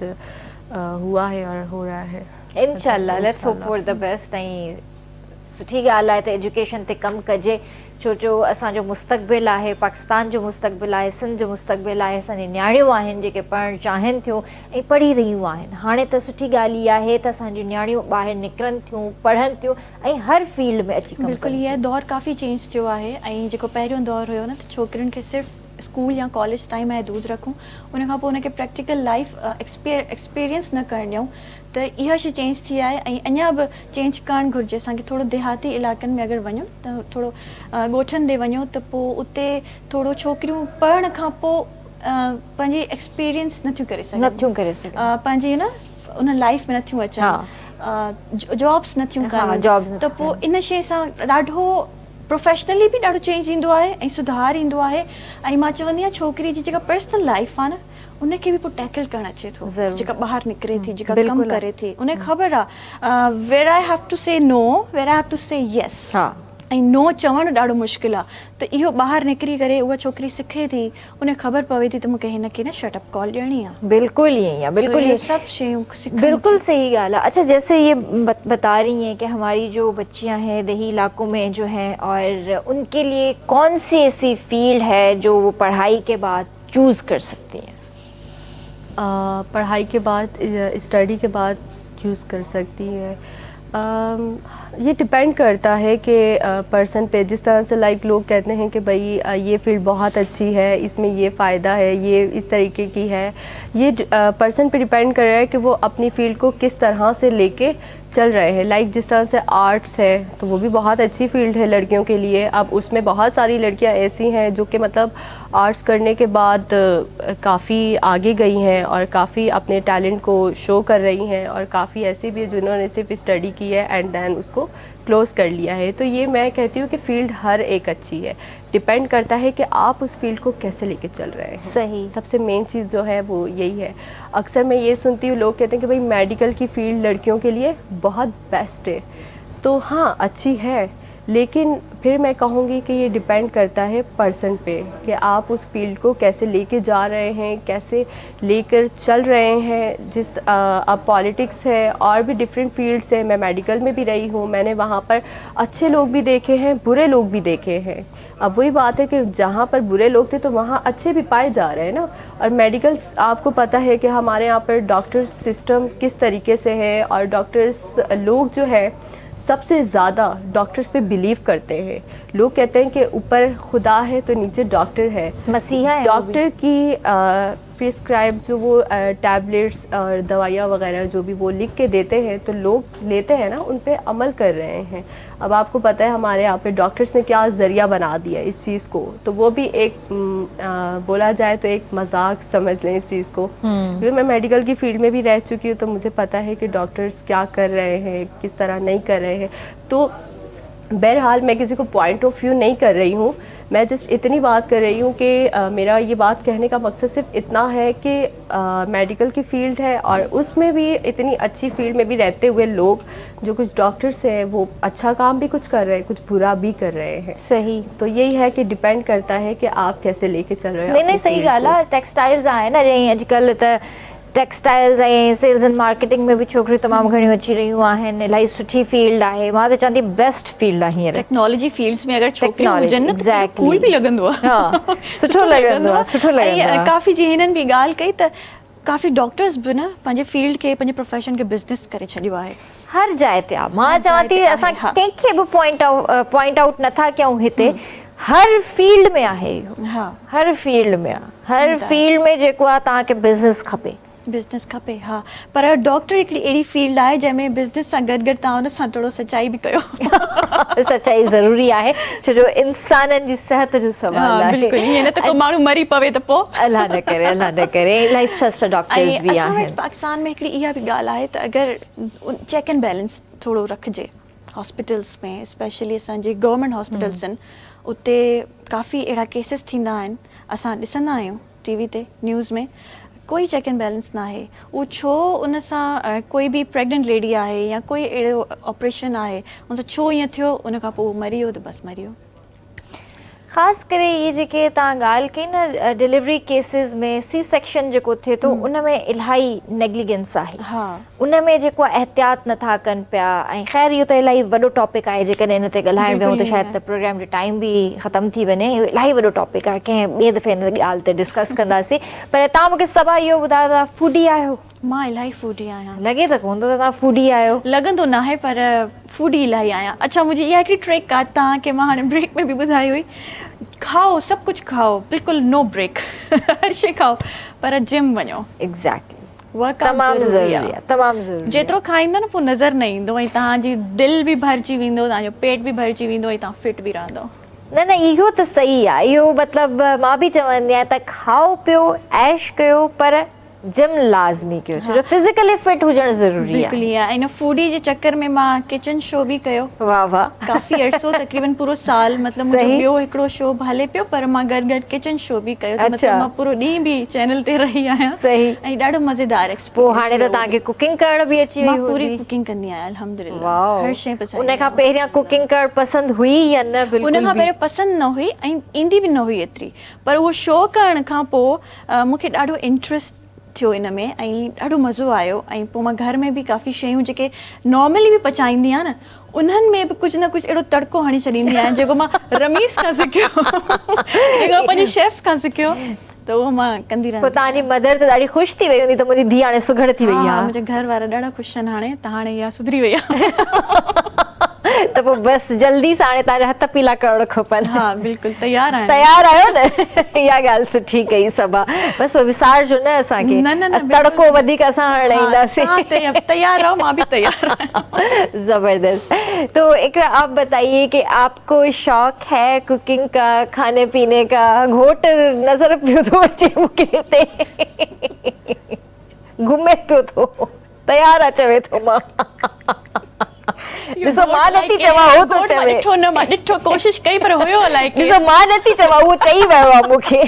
हुआ है और हो रहा है। इंशाल्लाह, let's hope for the best. ऐं सुठी ॻाल्हि आहे त एजुकेशन ते कमु कजे, छो जो असांजो मुस्तक़बिल आहे, पाकिस्तान जो मुस्तक़बिल आहे, सिंध जो मुस्तक़बिल आहे। असांजी नियाणियूं आहिनि जेके पढ़णु चाहिनि थियूं ऐं पढ़ी रहियूं आहिनि। हाणे त सुठी ॻाल्हि इहा आहे त असांजी नियाणियूं ॿाहिरि निकिरनि थियूं, पढ़नि थियूं ऐं हर फील्ड में अची कमु कनि। बिल्कुलु, इहा दौर काफ़ी चेंज थियो आहे। ऐं जेको पहिरियों दौर हुयो न, त छोकिरियुनि खे सिर्फ़ु स्कूल या कॉलेज ताईं महदूद रखूं, उन खां पोइ उनखे प्रैक्टिकल लाइफ एक्सपीरियंस न करणु ॾियूं, त इहा शइ चेंज थी आहे। ऐं अञा बि चेंज करणु घुरिजे। असांखे थोरो देहाती इलाइक़नि में अगरि वञूं त थोरो ॻोठनि ॾे वञूं त पोइ उते थोरो छोकिरियूं पढ़ण खां पोइ पंहिंजी एक्सपीरियंस नथियूं करे सघनि, पंहिंजी न उन लाइफ में नथियूं अचनि, जॉब्स नथियूं कनि, त पोइ इन शइ सां ॾाढो प्रोफेशनली भी ॾाढो चेंज ईंदो आहे ऐं सुधार ईंदो आहे। ऐं मां चवंदी आहियां छोकिरी जी जेका पर्सनल लाइफ आहे न, उनखे बि पोइ टैकल करणु अचे थो। जेका ॿाहिरि निकिरे थी, जेका कमु करे थी, उनखे ख़बर आहे where I have to say no, where I have to say yes. ऐं नो चवणु ॾाढो मुश्किल आहे, त इहो ॿाहिरि निकिरी करे उहा छोकिरी सिखे थी, उनखे ख़बर पवे थी त मूंखे हिनखे न शट अप कॉल ॾियणी आहे। बिल्कुलु ईअं आहे, बिल्कुलु ये सब शयूं बिल्कुल सही ॻाल्हि आहे। अच्छा, जैसे ये बता रही हैं कि हमारी जो बच्चियां हैं देही इलाकों में जो हैं, और उनके लिए कौन सी ऐसी फील्ड है जो वो पढ़ाई के बाद चूज़ कर सकती हैं? पढ़ाई के बाद, स्टडी के बाद चूज़ कर सकती है। ये डिपेंड करता है कि पर्सन पे। जिस तरह से लाइक लोग कहते हैं कि भाई ये फील्ड बहुत अच्छी है, इसमें ये फ़ायदा है, ये इस तरीके की है, ये पर्सन पे डिपेंड कर रहा है कि वो अपनी फील्ड को किस तरह से लेके चल रहे हैं। लाइक जिस तरह से आर्ट्स है तो वो भी बहुत अच्छी फील्ड है लड़कियों के लिए। अब उसमें बहुत सारी लड़कियां ऐसी हैं जो कि मतलब आर्ट्स करने के बाद काफ़ी आगे गई हैं और काफ़ी अपने टैलेंट को शो कर रही हैं, और काफ़ी ऐसी भी है जिन्होंने सिर्फ स्टडी की है एंड देन उसको क्लोज़ कर लिया है। तो ये मैं कहती हूँ कि फ़ील्ड हर एक अच्छी है, डिपेंड करता है कि आप उस फील्ड को कैसे लेके चल रहे हैं। सही, सबसे मेन चीज़ जो है वो यही है। अक्सर मैं ये सुनती हूँ, लोग कहते हैं कि भाई मेडिकल की फ़ील्ड लड़कियों के लिए बहुत बेस्ट है। तो हाँ, अच्छी है, लेकिन फिर मैं कहूँगी कि ये डिपेंड करता है पर्सन पे कि आप उस फील्ड को कैसे लेके जा रहे हैं, कैसे लेकर चल रहे हैं। जिस अब पॉलिटिक्स है और भी डिफरेंट फील्ड्स है, मैं मेडिकल में भी रही हूँ, मैंने वहाँ पर अच्छे लोग भी देखे हैं, बुरे लोग भी देखे हैं। अब वही बात है कि जहाँ पर बुरे लोग थे तो वहाँ अच्छे भी पाए जा रहे हैं ना। और मेडिकल आपको पता है कि हमारे यहाँ पर डॉक्टर सिस्टम किस तरीके से है, और डॉक्टर्स लोग जो है सबसे ज़्यादा डॉक्टर्स पे बिलीव करते हैं। लोग कहते हैं कि ऊपर खुदा है तो नीचे डॉक्टर है, मसीहा है डॉक्टर की प्रिस्क्राइब जो वो टैबलेट्स और दवाइयाँ वगैरह जो भी वो लिख के देते हैं तो लोग लेते हैं ना, उन पे अमल कर रहे हैं। अब आपको पता है हमारे यहाँ पे डॉक्टर्स ने क्या ज़रिया बना दिया इस चीज़ को, तो वो भी एक बोला जाए तो एक मजाक समझ लें इस चीज़ को। क्योंकि मैं मेडिकल की फील्ड में भी रह चुकी हूँ तो मुझे पता है कि डॉक्टर्स क्या कर रहे हैं, किस तरह नहीं कर रहे हैं। तो बहरहाल मैं किसी को पॉइंट ऑफ व्यू नहीं कर रही हूँ, मैं जस्ट इतनी बात कर रही हूँ कि मेरा ये बात कहने का मकसद सिर्फ इतना है कि मेडिकल की फ़ील्ड है और उसमें भी इतनी अच्छी फील्ड में भी रहते हुए लोग जो कुछ डॉक्टर्स हैं वो अच्छा काम भी कुछ कर रहे हैं, कुछ बुरा भी कर रहे हैं। सही। तो यही है कि डिपेंड करता है कि आप कैसे लेके चल रहे हो। नहीं नहीं, सही ॻाल्हि आहे। टेक्सटाइल्स आहे न रही अॼुकल्ह त टेक्सटाइल्स ऐं सेल्स एंड मार्केटिंग में भी छोकिरियूं तमामु घणियूं अची रहियूं आहिनि। इलाही सुठी फील्ड आहे, मां त चवंदी बेस्ट फील्ड आहे हींअर। टेक्नोलॉजी फील्ड्स में अगर छोकिरियूं Technology, हुजनि न त exactly. कूल बि लॻंदो आहे। हा, सुठो लॻंदो आहे, सुठो लॻंदो ऐं आहे। काफ़ी जीअं हिननि बि ॻाल्हि कई त काफ़ी डॉक्टर्स बि न पंहिंजे फील्ड खे, पंहिंजे प्रोफेशन खे बिज़नेस करे छॾियो आहे। हर जाइ ते आहे। मां हर चवां जाइ थी ते आहे, असां हा। कंहिंखे बि पॉइंट आउट नथा कयूं हिते, हर फील्ड में आहे इहो। हा, हर फील्ड में आहे, हर फील्ड में जेको आहे तव्हांखे बिज़नेस खपे। बिज़नेस खपे, हा। पर डॉक्टर हिकिड़ी अहिड़ी फील्ड आहे जंहिंमें बिज़नेस सां गॾु गॾु तव्हां हुन सां थोरो सचाई बि कयो। सचाई ज़रूरी आहे, छो जो इंसाननि जी सिहत जो सुवाल आहे। बिल्कुलु, ईअं न त को माण्हू मरी पवे त पोइ। अल्लाह न करे, अल्लाह न करे। इलाही स्ट्रेस्ड डॉक्टर्स ऐं बि असां वटि आहिनि। पाकिस्तान में हिकिड़ी इहा बि ॻाल्हि आहे त अगरि चेक एंड बैलेंस थोरो रखिजे हॉस्पिटल्स में, स्पेशली असांजे गवर्नमेंट हॉस्पिटल्स आहिनि, उते काफ़ी अहिड़ा केसिस थींदा आहिनि, असां ॾिसंदा आहियूं टीवी ते, न्यूज़ में, कोई चेक एंड बैलेंस न आहे। उहो छो उन सां कोई बि प्रेग्नेंट लेडी आहे या कोई अहिड़ो ऑपरेशन आहे, उन सां छो ईअं थियो, उन खां पोइ मरी वियो त बसि मरी वियो। ख़ासि करे इहे जेके तव्हां ॻाल्हि कई न डिलीवरी केसिस में, सी सेक्शन जेको थिए थो उन में इलाही नेग्लिजेंस आहे। हा, उन में जेको एहतियात नथा कनि पिया। ऐं ख़ैर इहो त इलाही वॾो टॉपिक आहे, जेकॾहिं इन ते ॻाल्हाइण वियूं त शायदि त प्रोग्राम जो टाइम बि ख़तमु थी वञे। इहो इलाही वॾो टॉपिक आहे, कंहिं ॿिए दफ़े इन ॻाल्हि ते डिस्कस कंदासीं। पर तव्हां मूंखे सबा इहो ॿुधायो, तव्हां फूडी आहियो? मां इलाही फूडी आहियां। लॻे त कोन थो त तव्हां फूडी आहियो। लॻंदो न आहे पर फूडी इलाही आहियां। अच्छा, मुंहिंजी इहा हिकिड़ी ट्रिक आहे तव्हांखे मां हाणे ब्रेक में बि ॿुधाई हुई, खाओ सभु कुझु खाओ, बिल्कुलु नो ब्रेक, हर शइ खाओ, पर जिम वञो। एग्ज़ैक्टली, वर्कआउट तमामु ज़रूरी आहे, तमामु ज़रूरी। जेतिरो खाईंदो न पोइ नज़र न ईंदो, ऐं तव्हांजी दिलि बि भरिजी वेंदो, तव्हांजो पेट बि भरिजी वेंदो, ऐं तव्हां फिट बि रहंदो। न न, इहो त सही आहे। इहो मतिलबु मां बि चवंदी आहियां त खाओ पियो, ऐश कयो, पर जिम लाज़मी कयो, छो जो फिज़िकली फिट हुजणु ज़रूरी आहे। बिल्कुलु ईअं। ऐं फूडी जे चक्कर में मां किचन शो बि कयो। वाह वाह। काफ़ी अरसो, तक़रीबन पूरो साल, मतिलबु मुंहिंजो ॿियो हिकिड़ो शो हले पियो, पर मां गॾु गॾु किचन शो बि कयो। त मतिलबु मां पूरो ॾींहुं बि चैनल ते रही आहियां। सही। ऐं ॾाढो मज़ेदार पोइ एक्सपीरियंस। हाणे त तव्हांखे कुकिंग करण बि अची मां वई पूरी हूंदी। कुकिंग कंदी आहियां, अल्हम्दुलिल्लाह। वाह। हर शइ पचाईंदी उन खां आहियां। पहिरियां कुकिंग करणु पसंदि हुई या न? बिल्कुलु उन खां पहिरियों पसंदि न हुई ऐं ईंदी बि न हुई एतिरी, पर उहो शो करण खां पोइ मूंखे ॾाढो इंट्रस्ट थियो इन में ऐं ॾाढो मज़ो आयो। ऐं पोइ मां घर में बि काफ़ी शयूं जेके नॉर्मली बि पचाईंदी आहियां न, उन्हनि में बि कुझु न कुझु अहिड़ो तड़को हणी छॾींदी आहियां जेको मां रमीस खां सिखियो, जेको मां पंहिंजे शेफ खां सिखियो, त उहो मां कंदी रहंदी। पोइ तव्हांजी मदर त ॾाढी ख़ुशि थी वई हूंदी त मुंहिंजी धीउ हाणे सुघड़ थी वई आहे। मुंहिंजा घर वारा ॾाढा ख़ुशि आहिनि हाणे, त हाणे इहा सुधरी वई आहे। त पोइ बसि जल्दी सां हाणे तव्हांजा हथ पीला करणु खपनि। हा, बिल्कुलु तयारु आहियां। तयारु आहियो न? इहा ॻाल्हि सुठी कई सबा। बसि पोइ विसारजो न असांखे। न, तड़को वधीक असां हणाईंदासीं। तैयार रहो, मां भी तैयार हूं। जबरदस्त। तो इकरा, आप बताइए कि आपको शौक है कुकिंग का, खाने पीने का? घोट नजर पियो थो अचे मूंखे ते, घुमे पियो थो, तयार अचवे थो। मां ॾिसो, मां नथी चवां, हो थो चवे। ॾिठो न, मां ॾिठो, कोशिश कई पर हुयो अलाए। ॾिसो, मां नथी चवां, उहो चई वियो आहे मूंखे।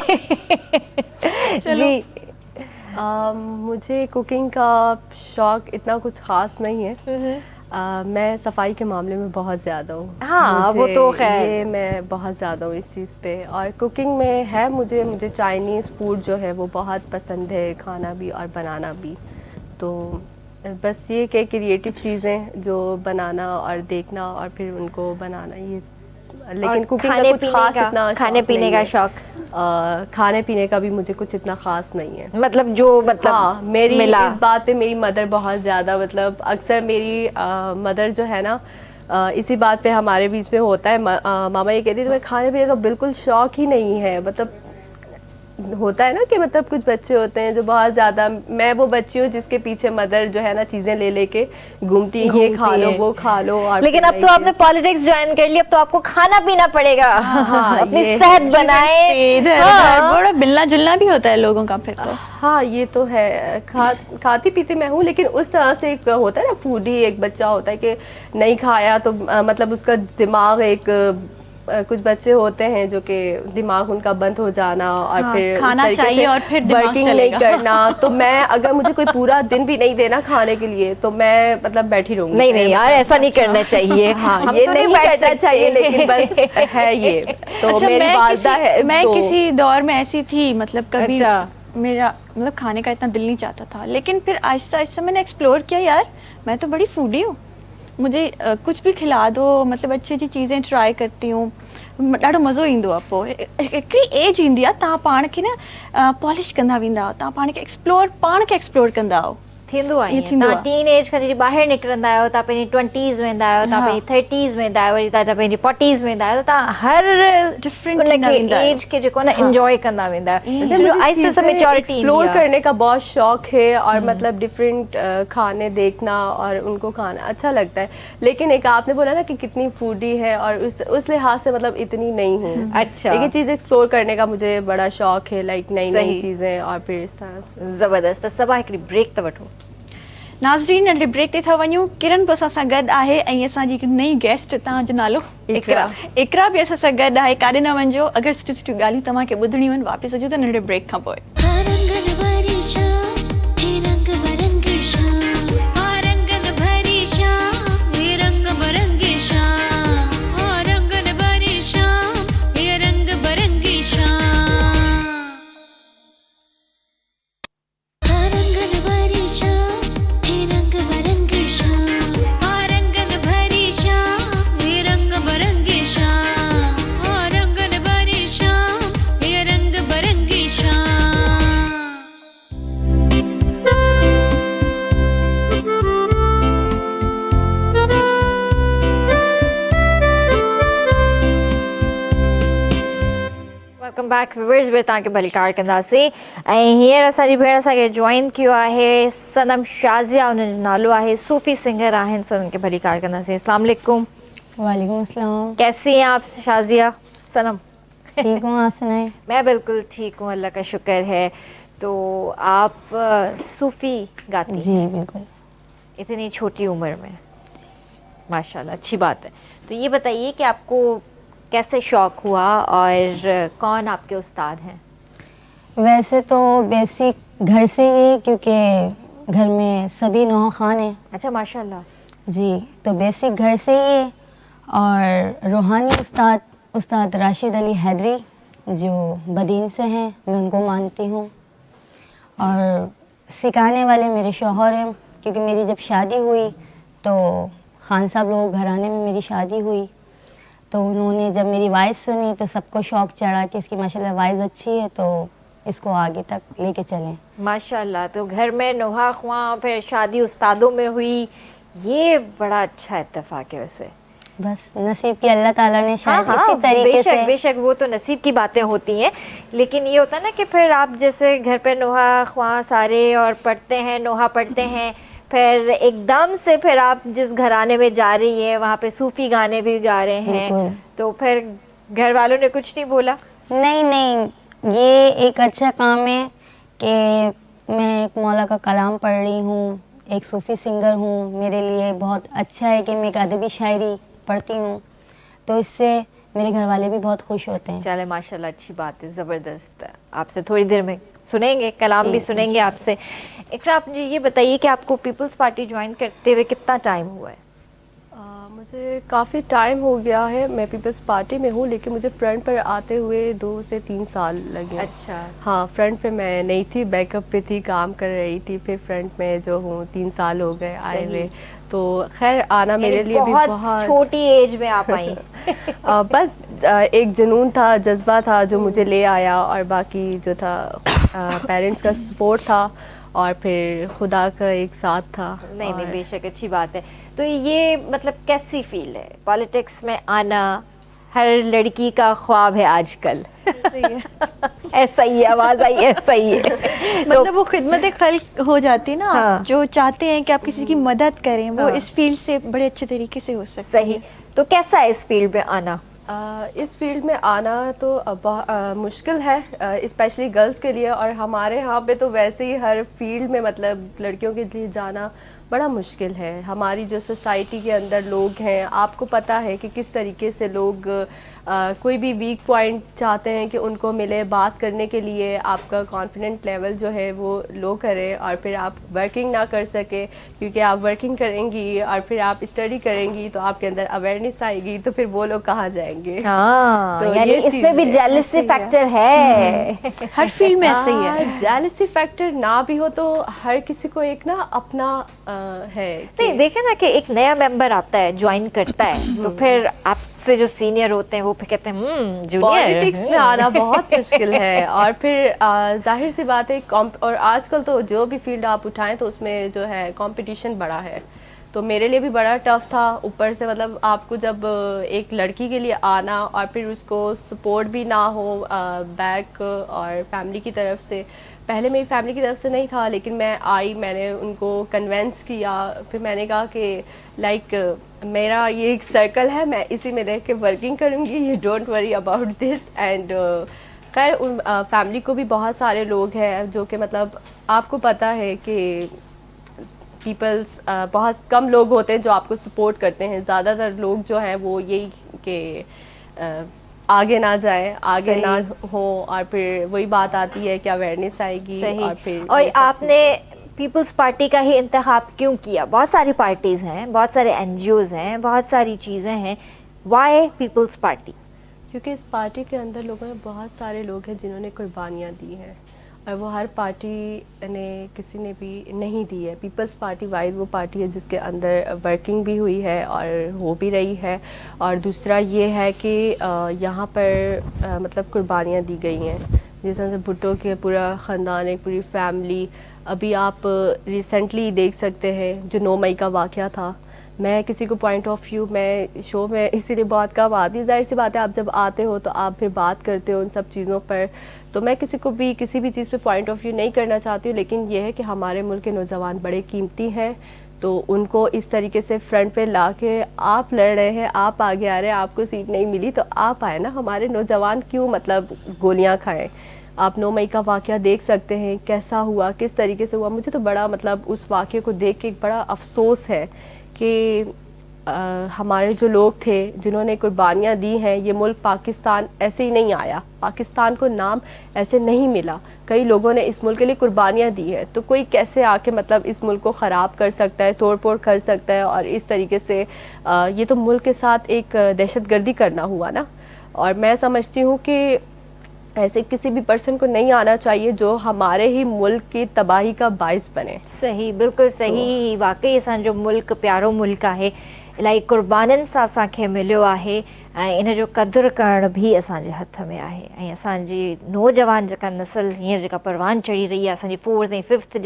जी। मुझे कुकिंग का शौक़ इतना कुछ ख़ास नहीं है। मैं सफाई के मामले में बहुत ज़्यादा हूँ। हाँ, वो मुझे तो खैर। ये मैं बहुत ज़्यादा हूँ इस चीज़ पे। और कुकिंग में है, मुझे चाइनीज़ फूड जो है वो बहुत पसंद है, खाना भी और बनाना भी। तो बस ये कि क्रिएटिव चीज़ें जो बनाना और देखना और फिर उनको बनाना, ये लेकिन कुकिंग का कुछ खास इतना खाने शौक पीने नहीं का है। शौक, खाने पीने का भी मुझे कुछ इतना खास नहीं है। मतलब जो मतलब हाँ, मेरी मिला। इस बात पे मेरी मदर बहुत ज़्यादा, मतलब अक्सर मेरी मदर जो है ना, इसी बात पे हमारे बीच में होता है, मामा ये कहती है तुम्हें खाने पीने का बिल्कुल शौक ही नहीं है। मतलब होता है ना कि मतलब कुछ बच्चे होते हैं जो बहुत ज़्यादा, मैं वो बच्ची हूँ जिसके पीछे मदर जो है ना चीज़ें ले लेके घूमती है, ये खा लो वो खा लो। और लेकिन अब तो आपने पॉलिटिक्स ज्वाइन कर लिया, अब तो आपको खाना पीना पड़ेगा। हाँ, अपनी ये सेहत बनाए। इधर हाँ। बड़ा मिलना जुलना भी होता है लोगों का फिर तो। हाँ, ये तो है। खाती पीती मैं हूँ, लेकिन उस तरह से एक होता है ना, फूडी एक बच्चा होता है कि नहीं खाया तो मतलब उसका दिमाग एक कुछ बच्चे होते हैं जो कि दिमाग उनका बंद हो जाना और हाँ, फिर खाना चाहिए और फिर दिमाग वर्किंग नहीं चलेगा। करना। तो मैं, अगर मुझे कोई पूरा दिन भी नहीं देना खाने के लिए तो मैं मतलब बैठी रहूंगी। नहीं नहीं यार, ऐसा नहीं करना चाहिए। हाँ, हम ये तो नहीं बैठ करना सकते। चाहिए, लेकिन बस है ये। तो अच्छा, मेरी वालदा है मैं तो किसी दौर में ऐसी थी, मतलब कभी अच्छा। मेरा मतलब खाने का इतना दिल नहीं चाहता था, लेकिन फिर आहिस्ता आहिस्ता मैंने एक्सप्लोर किया, यार मैं तो बड़ी फूडी हूँ, मुझे कुछ भी खिला दो, मतलब अच्छी अच्छी चीज़ें ट्राई करती हूँ, ॾाढो मज़ो ईंदो आहे। पोइ हिकिड़ी एज ईंदी आहे तव्हां पाण खे न पॉलिश कंदा वेंदा आहियो, तव्हां पाण खे एक्सप्लोर कंदा आहियो। थींदो आहे इहे ईअं, थींदो तव्हां आहे। टीन एज खां जॾहिं ॿाहिरि निकिरंदा आहियो, तव्हां पंहिंजी 20s वेंदा आहियो, तव्हां हा। पंहिंजी 30s वेंदा आहियो, वरी तव्हां पंहिंजी 40s वेंदा आहियो, त तव्हां हर Different थींदा उनखे वेंदा आहियो। एज खे जेको आहे न हा। इंजॉय कंदा वेंदा आहियो। मुझे जो आहिस्ते आहिस्ते मेच्योरिटी एक्सप्लोर करने का बहुत शौक है और मतलब डिफरेंट खाने देखना और उनको खाना अच्छा लगता है। लेकिन एक आपने बोला ना कि कितनी फूडी है, और उस लिहाज से मतलब इतनी नहीं हूँ। अच्छा। लेकिन चीज़ एक्सप्लोर करने का मुझे बड़ा शौक है, लाइक नई नई सही। चीज़ें, और फिर इस तरह से। ज़बरदस्त। त सभा हिकिड़ी ब्रेक त वठो। नाज़रीन, नंढे ब्रेक ते था वञूं। किरण बि असां सां गॾु आहे ऐं असांजी हिकु नई गेस्ट, तव्हांजो नालो? इकरा। इकरा बि असां सां गॾु आहे। काॾे न वञिजो, अगरि सुठियूं सुठियूं ॻाल्हियूं तव्हांखे ॿुधणियूं आहिनि, वापसि अचो त नंढे ब्रेक खां पोइ। वेलकम बैक व्यूअर्स, बि तव्हांखे भलीकार कंदासीं। ऐं हींअर असांजी भेण असांखे जॉइन कयो आहे सनम शाज़िया, उनजो नालो आहे, सूफ़ी सिंगर आहिनि, सो उनखे भलीकार कंदासीं। अस्सलाम वालेकुम। वालेकुम अस्सलाम। कैसी हैं आप शाज़िया? सनम ठीक हूँ, आप सुनाएं। मैं बिल्कुल ठीक हूँ, अल्लाह का शुक्र है। तो आप सूफ़ी गाती हैं जी बिल्कुल। इतनी छोटी उम्र में, माशाल्लाह, अच्छी बात है। तो ये बताइए कि आपको कैसे शौक़ हुआ और कौन आपके उस्ताद हैं? वैसे तो बेसिक घर से ही, क्योंकि घर में सभी नौहा खान हैं। अच्छा, माशाल्लाह। जी, तो बेसिक घर से ही है। और रूहानी उस्ताद राशिद अली हैदरी जो बदीन से हैं, मैं उनको मानती हूँ। और सिखाने वाले मेरे शौहर हैं, क्योंकि मेरी जब शादी हुई तो खान साहब लोगों के घराने में मेरी शादी हुई, तो उन्होंने जब मेरी वॉइस सुनी तो सबको शौक़ चढ़ा कि इसकी माशाल्लाह वॉइस अच्छी है, तो इसको आगे तक लेके चलें। माशाल्लाह। तो घर में नोहा ख्वां, फिर शादी उस्तादों में हुई, ये बड़ा अच्छा इत्तेफाक है। वैसे बस नसीब की अल्लाह ताला ने शायद इसी तरीके बेशक से। बेशक, वो तो नसीब की बातें होती हैं, लेकिन ये होता है ना कि फिर आप जैसे घर पे नोहा ख्वां सारे और पढ़ते हैं, नोहा पढ़ते हैं, फिर एकदम से फिर आप जिस घराने में जा रही है वहाँ पे सूफ़ी गाने भी गा रहे हैं, बिल्कुल। तो फिर घर वालों ने कुछ नहीं बोला? नहीं, ये एक अच्छा काम है कि मैं एक मौला का कलाम पढ़ रही हूँ, एक सूफ़ी सिंगर हूँ। मेरे लिए बहुत अच्छा है कि मैं एक अदबी शायरी पढ़ती हूँ, तो इससे मेरे घर वाले भी बहुत खुश होते हैं। चले माशाल्लाह, अच्छी बात है, ज़बरदस्त। आपसे थोड़ी देर में सुनेंगे, कलाम भी सुनेंगे आपसे। इकरा, आप मुझे ये बताइए कि आपको पीपल्स पार्टी ज्वाइन करते हुए कितना टाइम हुआ है? मुझे काफ़ी टाइम हो गया है, मैं पीपल्स पार्टी में हूँ, लेकिन मुझे फ्रंट पर आते हुए 2 से 3 साल लगे। अच्छा। हाँ, फ्रंट पे मैं नहीं थी, बैकअप पे थी, काम कर रही थी, फिर फ्रंट में जो हूँ 3 साल हो गए आए हुए। तो खैर आना मेरे लिए भी बहुत छोटी एज में आप आई। बस एक जुनून था, जज्बा था जो मुझे ले आया, और बाकी जो था पेरेंट्स का सपोर्ट था, और फिर खुदा का एक साथ था। नहीं नहीं, बेशक अच्छी बात है। तो ये मतलब कैसी फील है पॉलिटिक्स में आना? हर लड़की का ख्वाब है आजकल। सही है। ऐसा ही है, आवाज आई ऐसा ही है। मतलब वो खिदमत खल्क हो जाती है ना। हाँ। जो चाहते हैं कि आप किसी की मदद करें, वो हाँ। इस फील्ड से बड़े अच्छे तरीके से हो सकती सही। है। तो कैसा है इस फील्ड में आना? इस फील्ड में आना तो मुश्किल है, स्पेशली गर्ल्स के लिए, और हमारे यहाँ पे तो वैसे ही हर फील्ड में मतलब लड़कियों के लिए जाना बड़ा मुश्किल है। हमारी जो सोसाइटी के अंदर लोग हैं, आपको पता है कि किस तरीके से लोग कोई भी वीक पॉइंट चाहते हैं कि उनको मिले। बात करने के लिए आपका कॉन्फिडेंट लेवल जो है वो लो करे, और फिर आप वर्किंग ना कर सके, क्योंकि आप वर्किंग करेंगी और फिर आप स्टडी करेंगी तो आपके अंदर अवेयरनेस आएगी, तो फिर वो लोग कहाँ जाएंगे। हाँ, तो यानी ये इसमें चीज़ भी है। जेलसी ऐसे ही है। फैक्टर है। हर फील्ड में ऐसे ही है। जेलसी फैक्टर ना भी हो तो हर किसी को एक ना अपना है कि नहीं, देखे ना कि एक नया मेंबर आता है, ज्वाइन करता है, तो फिर आपसे जो सीनियर होते हैं वो फिर कहते हैं जूनियर। पॉलिटिक्स में आना बहुत मुश्किल है, और फिर जाहिर सी बात है और आजकल तो जो भी फील्ड आप उठाएं तो उसमें जो है कंपटीशन बड़ा है। तो मेरे लिए भी बड़ा टफ था, ऊपर से मतलब आपको जब एक लड़की के लिए आना और फिर उसको सपोर्ट भी ना हो बैक और फैमिली की तरफ से। पहले मेरी फैमिली की तरफ से नहीं था, लेकिन मैं आई, मैंने उनको कन्वेंस किया, फिर मैंने कहा कि लाइक मेरा ये एक सर्कल है, मैं इसी में रह के वर्किंग करूँगी, you don't worry about this. And खैर उन फैमिली को भी बहुत सारे लोग हैं जो कि मतलब आपको पता है कि पीपल्स बहुत कम लोग होते हैं जो आपको सपोर्ट करते हैं। ज़्यादातर लोग जो हैं वो यही कि आगे ना जाए, आगे ना हो, और फिर वही बात आती है कि अवेयरनेस आएगी। सही। और फिर और ये सब आपने पीपल्स पार्टी का ही इंतखाब क्यों किया? बहुत सारी पार्टीज़ हैं, बहुत सारे एनजीओज़ हैं, बहुत सारी चीज़ें हैं, वाई पीपल्स पार्टी? क्योंकि इस पार्टी के अंदर लोगों में बहुत सारे लोग हैं जिन्होंने कुर्बानियाँ दी हैं, और वो हर पार्टी ने किसी ने भी नहीं दी है। पीपल्स पार्टी वाइज वो पार्टी है जिसके अंदर वर्किंग भी हुई है और हो भी रही है। और दूसरा ये है कि यहाँ पर मतलब कुर्बानियाँ दी गई हैं, जिस तरह से भुट्टो के पूरा ख़ानदान, एक पूरी फैमिली। अभी आप रिसेंटली देख सकते हैं जो 9 मई का वाक़या था। मैं किसी को पॉइंट ऑफ व्यू, मैं शो में इसीलिए बहुत कम आती है, जाहिर सी बात है आप जब आते हो तो आप फिर बात करते हो उन सब चीज़ों पर, तो मैं किसी को भी किसी भी चीज़ पे पॉइंट ऑफ व्यू नहीं करना चाहती हूँ। लेकिन ये है कि हमारे मुल्क के नौजवान बड़े कीमती हैं, तो उनको इस तरीके से फ्रंट पे ला के आप लड़ रहे हैं, आप आगे आ रहे हैं, आपको सीट नहीं मिली तो आप आए ना, हमारे नौजवान क्यों मतलब गोलियाँ खाएँ। आप 9 मई का वाक़या देख सकते हैं कैसा हुआ, किस तरीके से हुआ। मुझे तो बड़ा मतलब उस वाक़े को देख के एक बड़ा अफसोस है कि हमारे जो लोग थे जिन्होंने कुर्बानियाँ दी हैं, ये मुल्क पाकिस्तान ऐसे ही नहीं आया, पाकिस्तान को नाम ऐसे नहीं मिला। कई लोगों ने इस मुल्क के लिए कुर्बानियाँ दी हैं, तो कोई कैसे आके मतलब इस मुल्क को ख़राब कर सकता है, तोड़ फोड़ कर सकता है। और इस तरीके से ये तो मुल्क के साथ एक दहशतगर्दी करना हुआ ना। और मैं समझती हूँ कि ऐसे किसी भी पर्सन को नहीं आना चाहिए जो हमारे ही मुल्क की तबाही का बाइस बने। सही, बिल्कुल सही। वाकई असांजो मुल्क प्यारो मुल्क आहे, इलाही कुर्बानीनि सां असांखे मिलियो आहे, ऐं इन जो क़दुरु करण बि असांजे हथ में आहे। ऐं असांजी नौजवान जेका नस्ल हींअर जेका परवान चढ़ी रही आहे, असांजी 4th ऐं 5th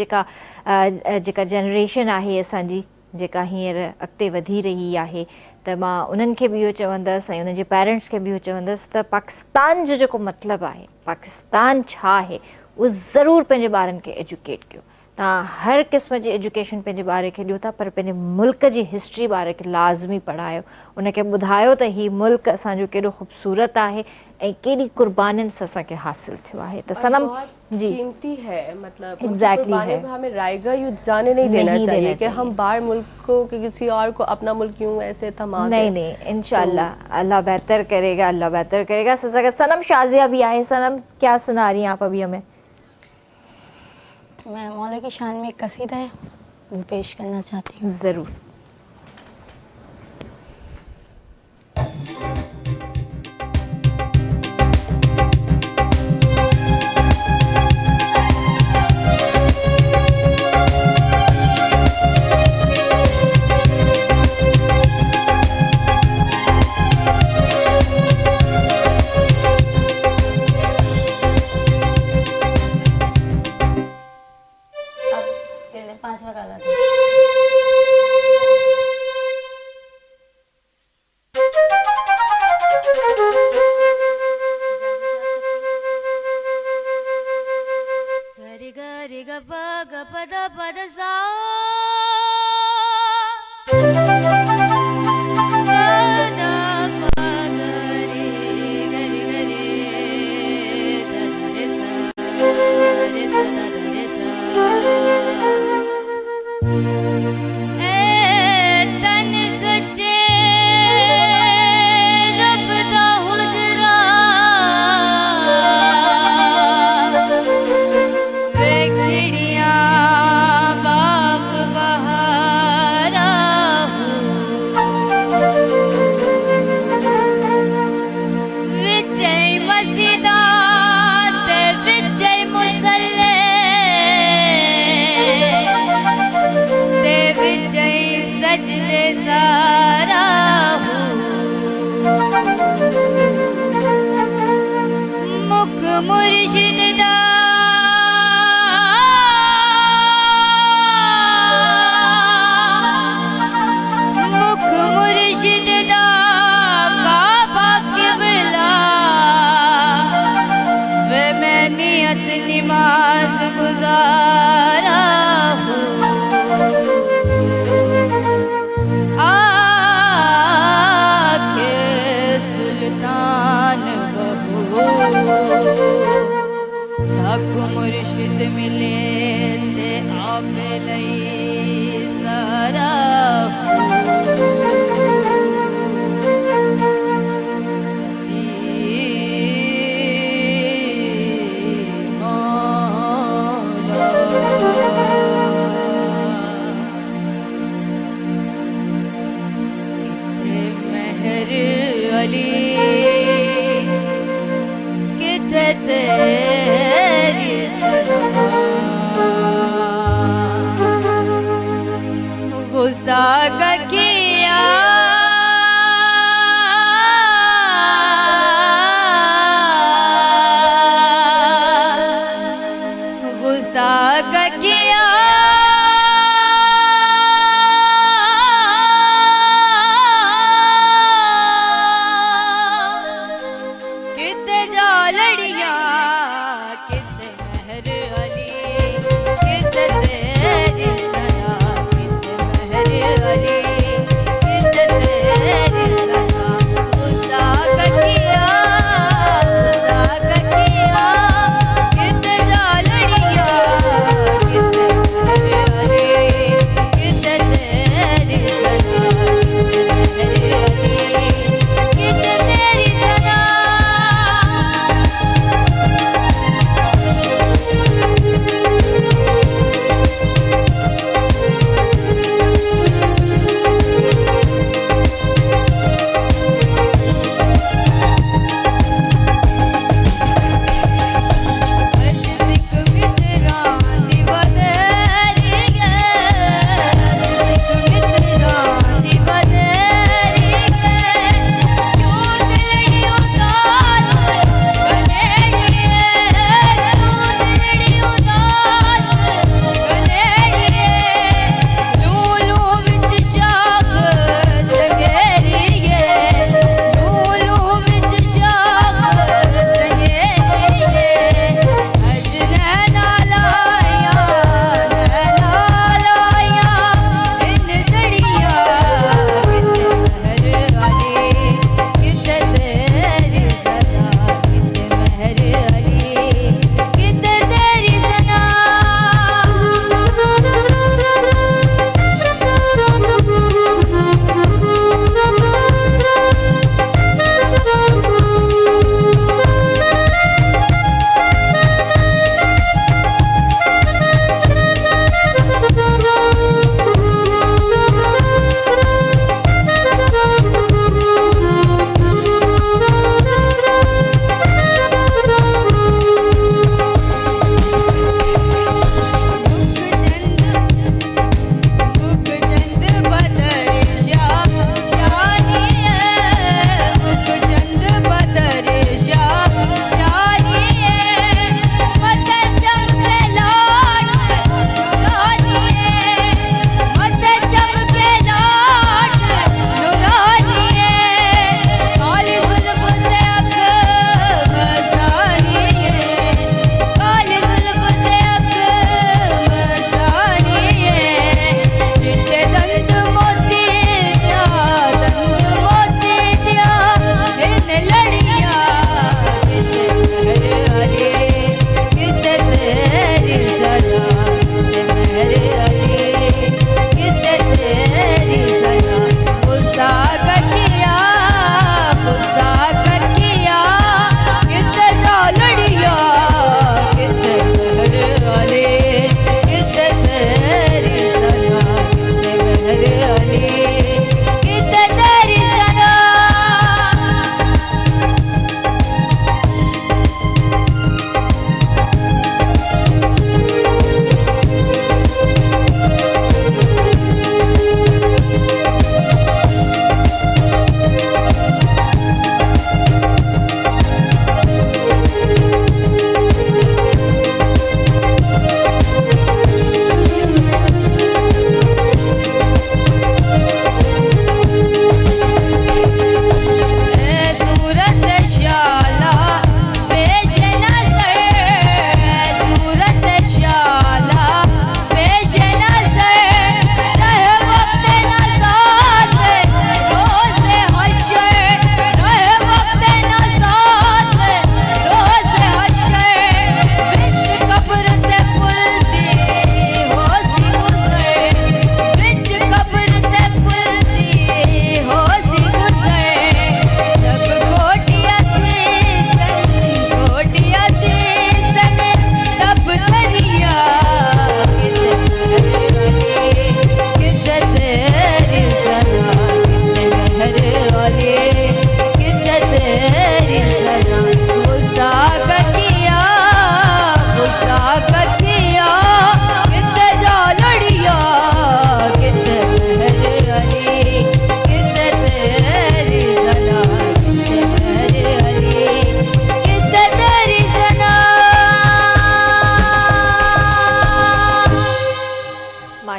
जेका जनरेशन आहे असांजी, जेका हींअर अॻिते वधी रही आहे, त मां उन्हनि खे बि इहो चवंदसि ऐं उन्हनि जे पेरेंट्स खे बि इहो चवंदसि त पाकिस्तान जो जेको मतिलबु आहे, पाकिस्तान छा आहे, उहो ज़रूरु पंहिंजे ॿारनि खे एजुकेट कयो। तव्हां हर क़िस्म जी एजुकेशन पंहिंजे ॿार खे ॾियो था, पर पंहिंजे मुल्क जी हिस्ट्री ॿार खे लाज़मी पढ़ायो, उनखे ॿुधायो त हीउ मुल्क असांजो केॾो ख़ूबसूरत आहे ऐं केॾी कुर्बानीनि सां असांखे हासिलु थियो आहे। त सनम जी कीमती है, मतलब Exactly है। हमें रायगा युद्ध जाने नहीं देना नहीं चाहिए देना कि हम बाहर मुल्क को कि किसी और को अपना मुल्क क्यों ऐसे थमा नहीं दें। नहीं, इंशाल्लाह अल्लाह बेहतर करेगा, अल्लाह बेहतर करेगा। सनम शाजिया भी आए। सनम, क्या सुना रही हैं आप अभी हमें? मैं मौला की शान में एक कसीदा है वो पेश करना चाहती हूँ। ज़रूर। पांचवा काला था। सरि ग रि ग प ग प द प द सा सा द प ग रि ग रि ग रि ध ध रे सा रे सा द ध रे सा ए तन सच्चे रब दा हुजरा वे खिड़िया बाग बहारा विचय मसीदा ते विचय मुसल्ले ते विचय सजदे सारा मुख मुर्शिद दा मुख मुर्शिद दा काबा किबला वे मैं नियत नमाज गुजारा हूँ आके सुल्तान बहू साकु मुर्शिद मिले ते आपे लई सारा जी मौला किथे मेहर अली किथे तेरी सनमा गुस्ताख किया गुस्ताख किया किते जा लड़िया किते मेहर अली किते तेरी सना किते मेहर अली किते तेरी सना गुस्ताख किया किते जा लड़िया किते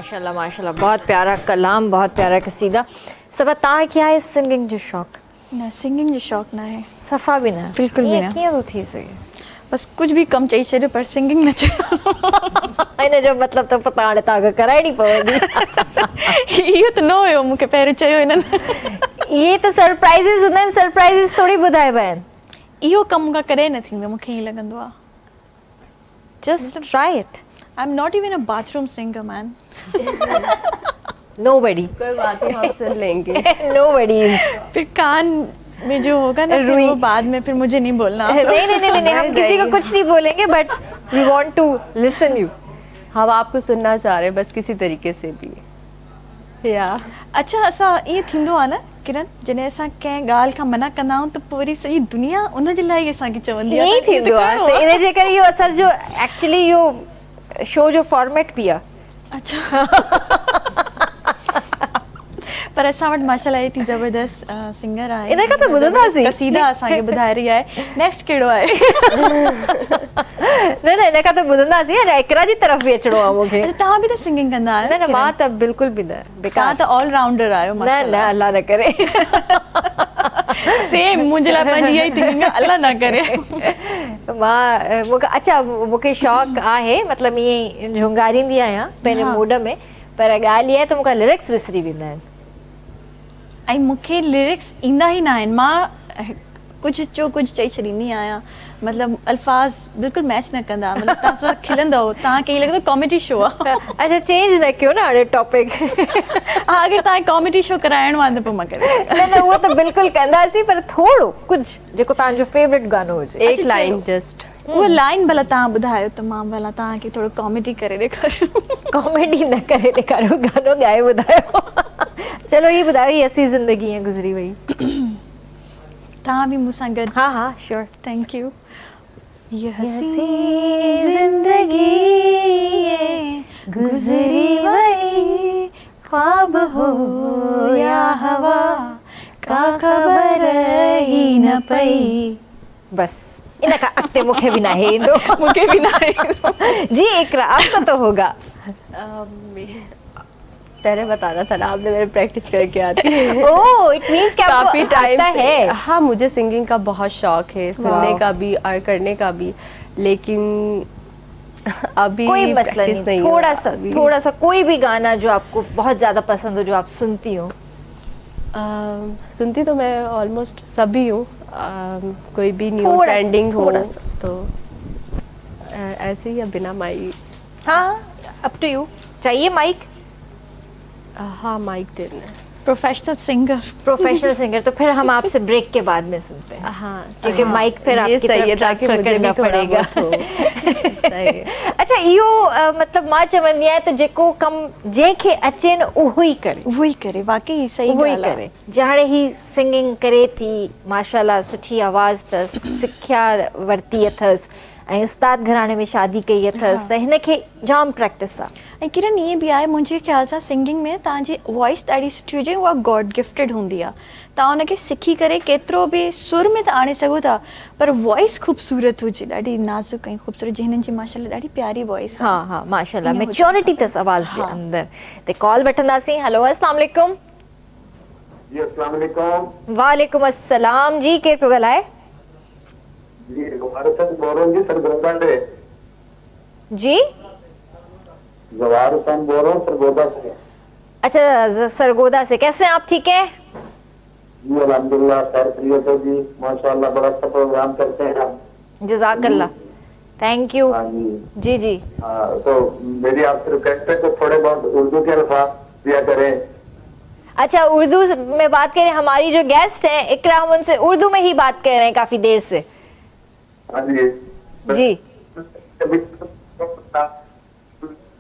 माशाल्लाह माशाल्लाह, बहुत प्यारा कलाम, बहुत प्यारा कसीदा। सब तव्हां खे आहे सिंगिंग जो शौक़ु? न सिंगिंग जो शौक़ु न आहे, सफ़ा बि न? बिल्कुल भी ईअं न। कीअं थो थी सघे? बस कुछ भी कम चई छॾियो पर सिंगिंग न चयो। हिन जो मतिलबु त पता हाणे तव्हांखे कराइणी पवंदी। इहो त न हुयो, मूंखे पहिरियों चयो हिननि। इहे त सरप्राइज़िस हूंदा आहिनि, सरप्राइज़िस थोड़ी ॿुधाइबा आहिनि। इहो कमु मूंखां कॾहिं न थींदो, मूंखे ईअं लॻंदो आहे। Just try it. I am not even a bathroom singer man. Nobody. कोई बात नहीं, हम सुन लेंगे। नोबडी। फिर कान में जो होगा ना, फिर वो बाद में फिर मुझे नहीं बोलना। नहीं नहीं नहीं नहीं, हम किसी को कुछ नहीं बोलेंगे, but we want to listen you. हम आपको सुनना चाह रहे हैं बस किसी तरीके से भी। या अच्छा, असां ईअं थींदो आहे न किरण, जॾहिं असां कंहिं ॻाल्हि खां मना कंदा आहियूं त पोइ वरी सॼी दुनिया उन जे लाइ ई असांखे चवंदी आहे। यही थींदो आहे, त इन जे करे इहो असल जो एक्चुअली इहो शो जो फॉर्मेट बि आहे। अच्छा। पर असां वटि माशाल्लाह एतिरी ज़बरदस्त सिंगर आहे। इन खां त ॿुधंदासीं। कसीदा असांखे ॿुधाए रही आहे। नेक्स्ट कहिड़ो आहे? न न, इन खां त ॿुधंदासीं। अञा इकरा जी तरफ़ बि अचिणो आहे मूंखे। अच्छा, तव्हां बि त सिंगिंग कंदा आहियो? न न, मां त बिल्कुलु बि न, तव्हां बेकार। त ऑल राउंडर आहियो न न, माशाल्लाह। अल्लाह न करे। सेम मुंहिंजे लाइ पंहिंजी इहा ई थिंकिंग आहे, अल्लाह न करे। मां मूंखे अच्छा, मूंखे शौक़ु आहे, मतिलबु ईअं ई झुंगारींदी आहियां पंहिंजे मूड में, पर ॻाल्हि इहा आहे त मूंखे लिरिक्स विसरी वेंदा आहिनि। ऐं मूंखे लिरिक्स ईंदा ई न आहिनि। मां कुझु जो कुझु चई छॾींदी आहियां, मतिलबु अल्फाज़ बिल्कुलु मैच न कंदा। मतिलबु तव्हां सां खिलंदव, तव्हांखे ईअं लॻंदो कॉमेडी शो आहे। अच्छा, चेंज न कयो न हाणे टॉपिक। हा, अगरि तव्हांखे कॉमेडी शो कराइणो आहे त पोइ मां करे सघां। न न, उहो त बिल्कुलु कंदासीं, पर थोरो कुझु जेको तव्हांजो फेवरेट गानो हुजे। एक लाइन जस्ट। उहा लाइन भला तव्हां ॿुधायो त मां भला तव्हांखे थोरो कॉमेडी करे ॾेखारियो। कॉमेडी न करे ॾेखारियो, गानो ॻाए ॿुधायो। चलो ये ॿुधायो, ये असी ज़िंदगी ईअं गुज़री वई। तव्हां बि मूंसां गॾु। हा हा, श्योर। Thank you. ये हसी जिंदगी ये गुजरी वही, ख्वाब हो या हवा का खबर ही न पई। बस इन का अॻिते मूंखे बि न आहे ईंदो। मूंखे बि न आहे। जी इकरा, आपको तो होगा। पहले बताना था ना, आपने मेरे प्रैक्टिस करके आती है। ओह, इट मींस कि आपको काफी टाइम आता है। हाँ, मुझे सिंगिंग का बहुत शौक है, सुनने का भी और करने का भी, लेकिन अभी कोई मसला practice नहीं, हुआ थोड़ा सा कोई भी गाना जो आपको बहुत ज्यादा पसंद हो, जो आप सुनती हो। सुनती तो मैं ऑलमोस्ट सभी हूँ, कोई भी न्यू थोड़ा सा, ट्रेंडिंग हो थोड़ा सा। तो ऐसे ही, या बिना माइक। हाँ, अप टू यू। चाहिए माइक? हाँ, माइक देना है। Professional singer. प्रोफेशनल सिंगर तो फिर हम आपसे ब्रेक के बाद में सुनते हैं। हाँ, क्योंकि माइक फिर ये आपकी सही तरफ है, ताकि ट्रांसफर मुझे करना भी थोड़ा पड़ेगा। बहुत हो। सही है। अच्छा, इहो मतलब मां चवंदी आहियां त जेको कम जंहिंखे अचे न उहो ई करे, उहो ई करे, वाकई सही उहो ई ॻाल्हि आहे। करे। जाणे ही सिंगिंग करे थी, माशाल्लाह सुठी आवाज़ अथसि, सिख्या वरिती अथसि ऐं उस्ताद घराणे में शादी कई अथसि, त हिनखे जाम प्रैक्टिस आहे। ऐं किरण ईअं बि आहे मुंहिंजे ख़्याल सां सिंगिंग में तव्हांजी वॉइस ॾाढी सुठी हुजे, उहा गॉड गिफ्टेड हूंदी आहे। तव्हां हुनखे सिखी करे केतिरो बि सुर में त आणे सघो था, पर वॉइस ख़ूबसूरत हुजे, ॾाढी नाज़ुक ऐं ख़ूबसूरत, जी हिननि जी माशाल्लाह ॾाढी प्यारी वॉइस आहे। हाँ हाँ, माशाल्लाह, ईअं हुजणु मैच्योरिटी खपे। अथसि आवाज़ जे हाँ। अंदरि। त कॉल वठंदासीं। हेलो, अस्सलाम वालेकुम। जी अस्सलाम वालेकुम। वालेकुम अस्सलाम जी, केरु पियो ॻाल्हाए? जी गवार हुसैन बोल रहा हूँ जी, सरगोदा से। जी गवार हुसैन बोल रहा हूँ सरगोदा से। अच्छा, सरगोदा से। कैसे हैं आप? ठीक है जी अल्हम्दुलिल्लाह, खैर खैरियत है जी, माशाल्लाह, बड़ा अच्छा प्रोग्राम करते हैं आप। जज़ाकल्लाह, थैंक यू। हाँ जी। जी जी। हाँ, तो मेरी आपसे रिक्वेस्ट है कि थोड़े बहुत उर्दू के अल्फाज दिया करें। अच्छा, उर्दू में बात करें। हमारी जो गेस्ट हैं इकरा, हम उनसे उर्दू में ही बात कर रहे हैं काफी देर से। हाँ जी जी,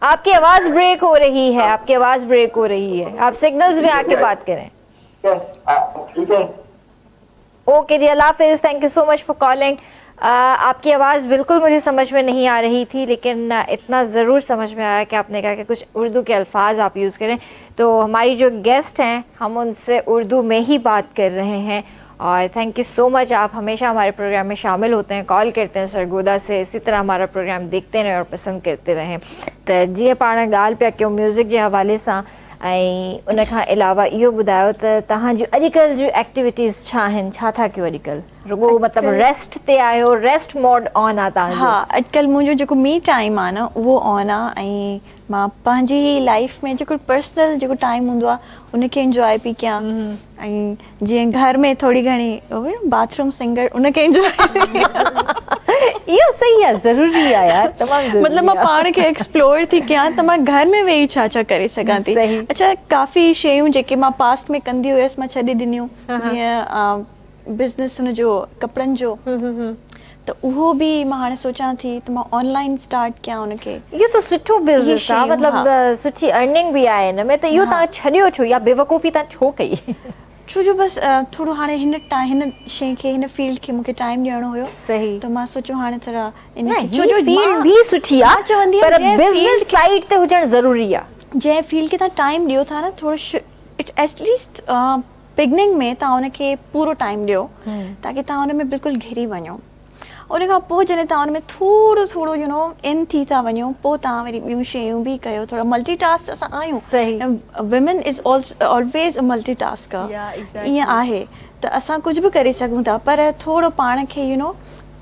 आपकी आवाज ब्रेक हो रही है, आपकी आवाज ब्रेक हो रही है। आप सिग्नल्स में आके बात करें। ठीक है। ओके जी, अल्लाह हाफिज़, thank you so much for calling. आपकी आवाज़ बिल्कुल मुझे समझ में नहीं आ रही थी, लेकिन इतना ज़रूर समझ में आया कि आपने कहा कि कुछ उर्दू के अल्फाज आप यूज़ करें। तो हमारी जो गेस्ट हैं, हम उनसे उर्दू में ही बात कर रहे हैं और थैंक यू सो मच, आप हमेशा हमारे प्रोग्राम में शामिल होते हैं, कॉल करते हैं सरगोदा से, इसी तरह हमारा प्रोग्राम देखते रहें और पसंद करते रहें। तो जीअं पाण ॻाल्हि पिया कयूं म्यूज़िक जे हवाले सां, ऐं उन खां अलावा इहो ॿुधायो त तव्हांजूं अॼुकल्ह जूं एक्टिविटीज़ छा आहिनि, छा था कयो अॼुकल्ह? रुगो मतिलबु रेस्ट ते आहियो, रेस्ट मोड ऑन आहे तव्हांजो? हा, अॼुकल्ह मुंहिंजो जेको मी टाइम आहे न उहो ऑन आहे, ऐं मां पंहिंजी लाइफ में जेको पर्सनल जेको टाइम हूंदो आहे उनखे इंजॉय पई कयां। ऐं जीअं घर में थोरी घणी बाथरूम सिंगर उनखे इंजॉय इहो सही आहे, ज़रूरी आहे यार, तमामु ज़रूरी मतलब मां आहे। पाण खे एक्सप्लोर थी कयां त मां घर में वेही छा छा करे सघां थी। सही। अच्छा, काफ़ी शयूं जेके मां पास्ट में कंदी हुयसि मां छॾे ॾिनियूं, जीअं बिज़नेस हुनजो कपिड़नि जो, त उहो बि मां हाणे सोचां थी त मां ऑनलाइन स्टार्ट कयां उनखे। इहो त सुठो बिज़नेस आहे, शयूं, मतिलबु सुठी अर्निंग बि आहे हिन में, त इहो तव्हां छॾियो छो या बेवकूफ़ी तव्हां छो कई? छो जो बसि थोरो हाणे हिन शइ खे, हिन फील्ड खे मूंखे टाइम ॾियणो हुयो, सही। त मां सोचियो हाणे थोरा न, इन छो हीअ जो फील्ड बि सुठी मां आहे, चवंदी पर आहियां बिज़नेस साइड ते हुजणु ज़रूरी आहे। जंहिं फील्ड खे तव्हां टाइम ॾियो था न, थोरो एटलीस्ट बिगनिंग में तव्हां उनखे पूरो टाइम ॾियो, ताकी तव्हां उन में बिल्कुलु घिरी वञो। उन खां पोइ जॾहिं तव्हां उन में थोरो थोरो इन थी था वञो, पोइ तव्हां वरी ॿियूं शयूं बि कयो, थोरा मल्टीटास्क असां आहियूं। सही। Women is always a multitasker, Yeah, exactly. ईअं आहे त असां कुझु बि करे सघूं था, पर थोरो पाण खे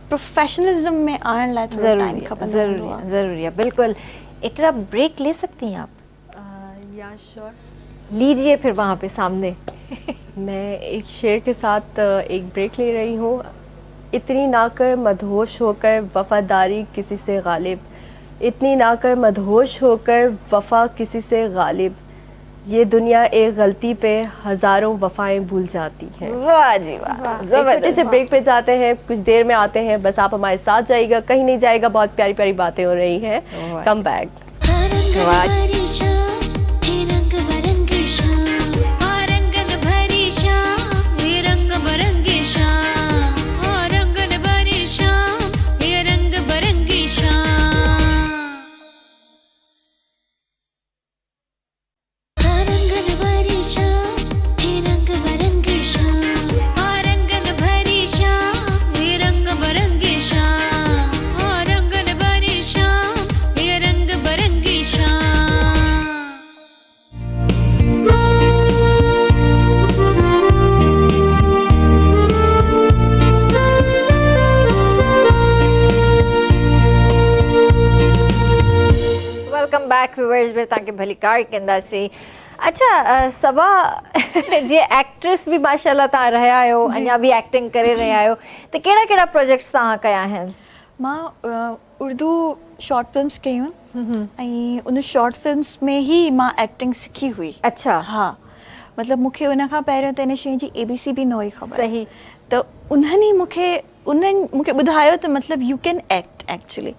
प्रोफेशनलिज्म में आणण लाइ थोरो टाइम ज़रूरी है, खपंदो ज़रूरी हूंदो है, आहे। ज़रूरी है, बिल्कुल। एक ब्रेक ले सकती हैं आप? या श्योर। लीजिए फिर वहाँ पे सामने। मैं एक शेर के साथ एक ब्रेक ले रही हूँ। इतनी ना कर मदहोश होकर वफादारी किसी से गालिब, इतनी ना कर मदहोश होकर वफा किसी से गालिब, ये दुनिया एक गलती पे हज़ारों वफ़ाएं भूल जाती हैं। वाह जी वाह, एक छोटे से ब्रेक पे जाते हैं, कुछ देर में आते हैं, बस आप हमारे साथ जाइएगा, कहीं नहीं जाएगा, बहुत प्यारी प्यारी बातें हो रही हैं। Come back. Welcome back viewers, में तव्हांखे भली कार कंदासीं। अच्छा सबा, जे एक्ट्रेस भी माशाल्लाह तव्हां रहिया आहियो, अञा भी एक्टिंग करे रहिया आहियो, त कहिड़ा कहिड़ा प्रोजेक्ट्स तव्हां कया आहिनि? मां उर्दू शॉर्ट फिल्म्स कयूं ऐं उन शॉर्ट फिल्म्स में ही मां एक्टिंग सिखी हुई। अच्छा। हा, मतिलबु मूंखे उन खां पहिरियों त इन शइ जी ABC बि न हुई ख़बर। सही। त उन्हनि मूंखे ॿुधायो त मतिलबु यू कैन एक्ट एक्चुअली,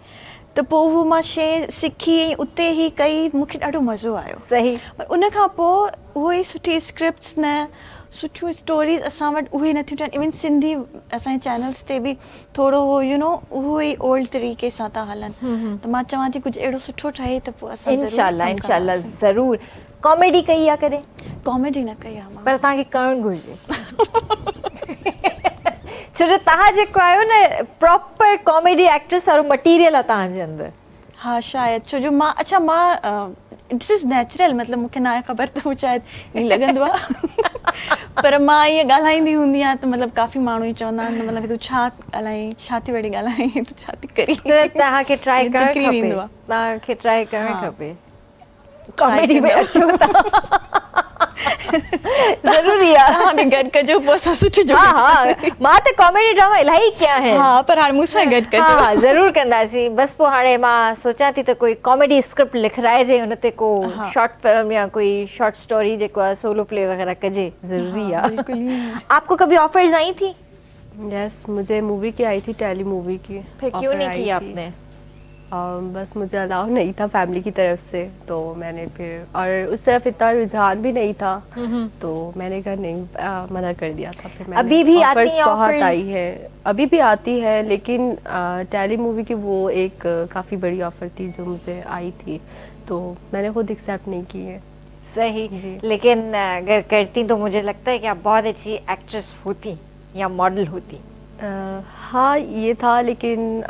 त पोइ उहो मां शइ सिखी ऐं उते ई कई, मूंखे ॾाढो मज़ो आयो। सही। पर उन खां पोइ उहो ई सुठी स्क्रिप्ट्स न, सुठियूं स्टोरीज़ असां वटि उहे नथियूं ठहनि। इवन सिंधी असांजे चैनल्स ते बि थोरो उहो ई ओल्ड तरीक़े सां था हलनि, त मां चवां थी कुझु अहिड़ो सुठो ठहे त पोइ असां इंशाल्लाह इंशाल्लाह ज़रूर। कॉमेडी कई आहे कॾहिं? कॉमेडी न कई आहे मां, पर तव्हांखे करणु घुरिजे। छो जो तव्हां जेको आहियो न, प्रॉपर कॉमेडी एक्ट्रेस वारो मटीरियल आहे तव्हांजे अंदरि। हा शायदि, छो जो मां इट्स इज़ नेचुरल, मतिलबु मूंखे न आहे ख़बर त शायदि ईअं लॻंदो आहे। पर मां ईअं ॻाल्हाईंदी हूंदी आहियां त मतिलबु काफ़ी माण्हू ई चवंदा आहिनि मतिलबु तूं छा ॻाल्हाईं, छा थी वेठी ॻाल्हाईं, तूं छा थी करी। तव्हांखे ट्राई करणु खपे, वेंदो आहे। तव्हांखे ट्राई करणु खपे, कॉमेडी में अचो था। ज़रूरी आहे। तव्हां बि गॾु कजो, पोइ असां सुठी जो। हा हा, मां त कॉमेडी ड्रामा इलाही कया आहिनि। हा, पर हाणे मूंसां गॾु कजो। हा ज़रूरु कंदासीं। बसि पोइ हाणे मां सोचां थी त कोई कॉमेडी स्क्रिप्ट लिखाइजे, हुन ते को शॉर्ट फिल्म या कोई शॉर्ट स्टोरी जेको आहे सोलो प्ले वग़ैरह कजे, ज़रूरी आहे। बिल्कुल ही। आपको कभी ऑफर्स आई थी? यस, मुझे मूवी की आई थी, टेली मूवी की। फिर क्यों offer नहीं आई की थी। आपने? बस मुझे अलाउ नहीं था फैमिली की तरफ से, तो मैंने फिर, और उस तरफ इतना रुझान भी नहीं था, तो मैंने कहा नहीं, मना कर दिया था। फिर मैंने अभी भी आती offers हैं बहुत offers? आई है, अभी भी आती है, लेकिन टेली मूवी की वो एक काफ़ी बड़ी ऑफ़र थी जो मुझे आई थी, तो मैंने खुद एक्सेप्ट नहीं की है। सही जी। लेकिन अगर करती तो मुझे लगता है कि आप बहुत अच्छी एक्ट्रेस होती। या मॉडल होती? हाँ ये था, लेकिन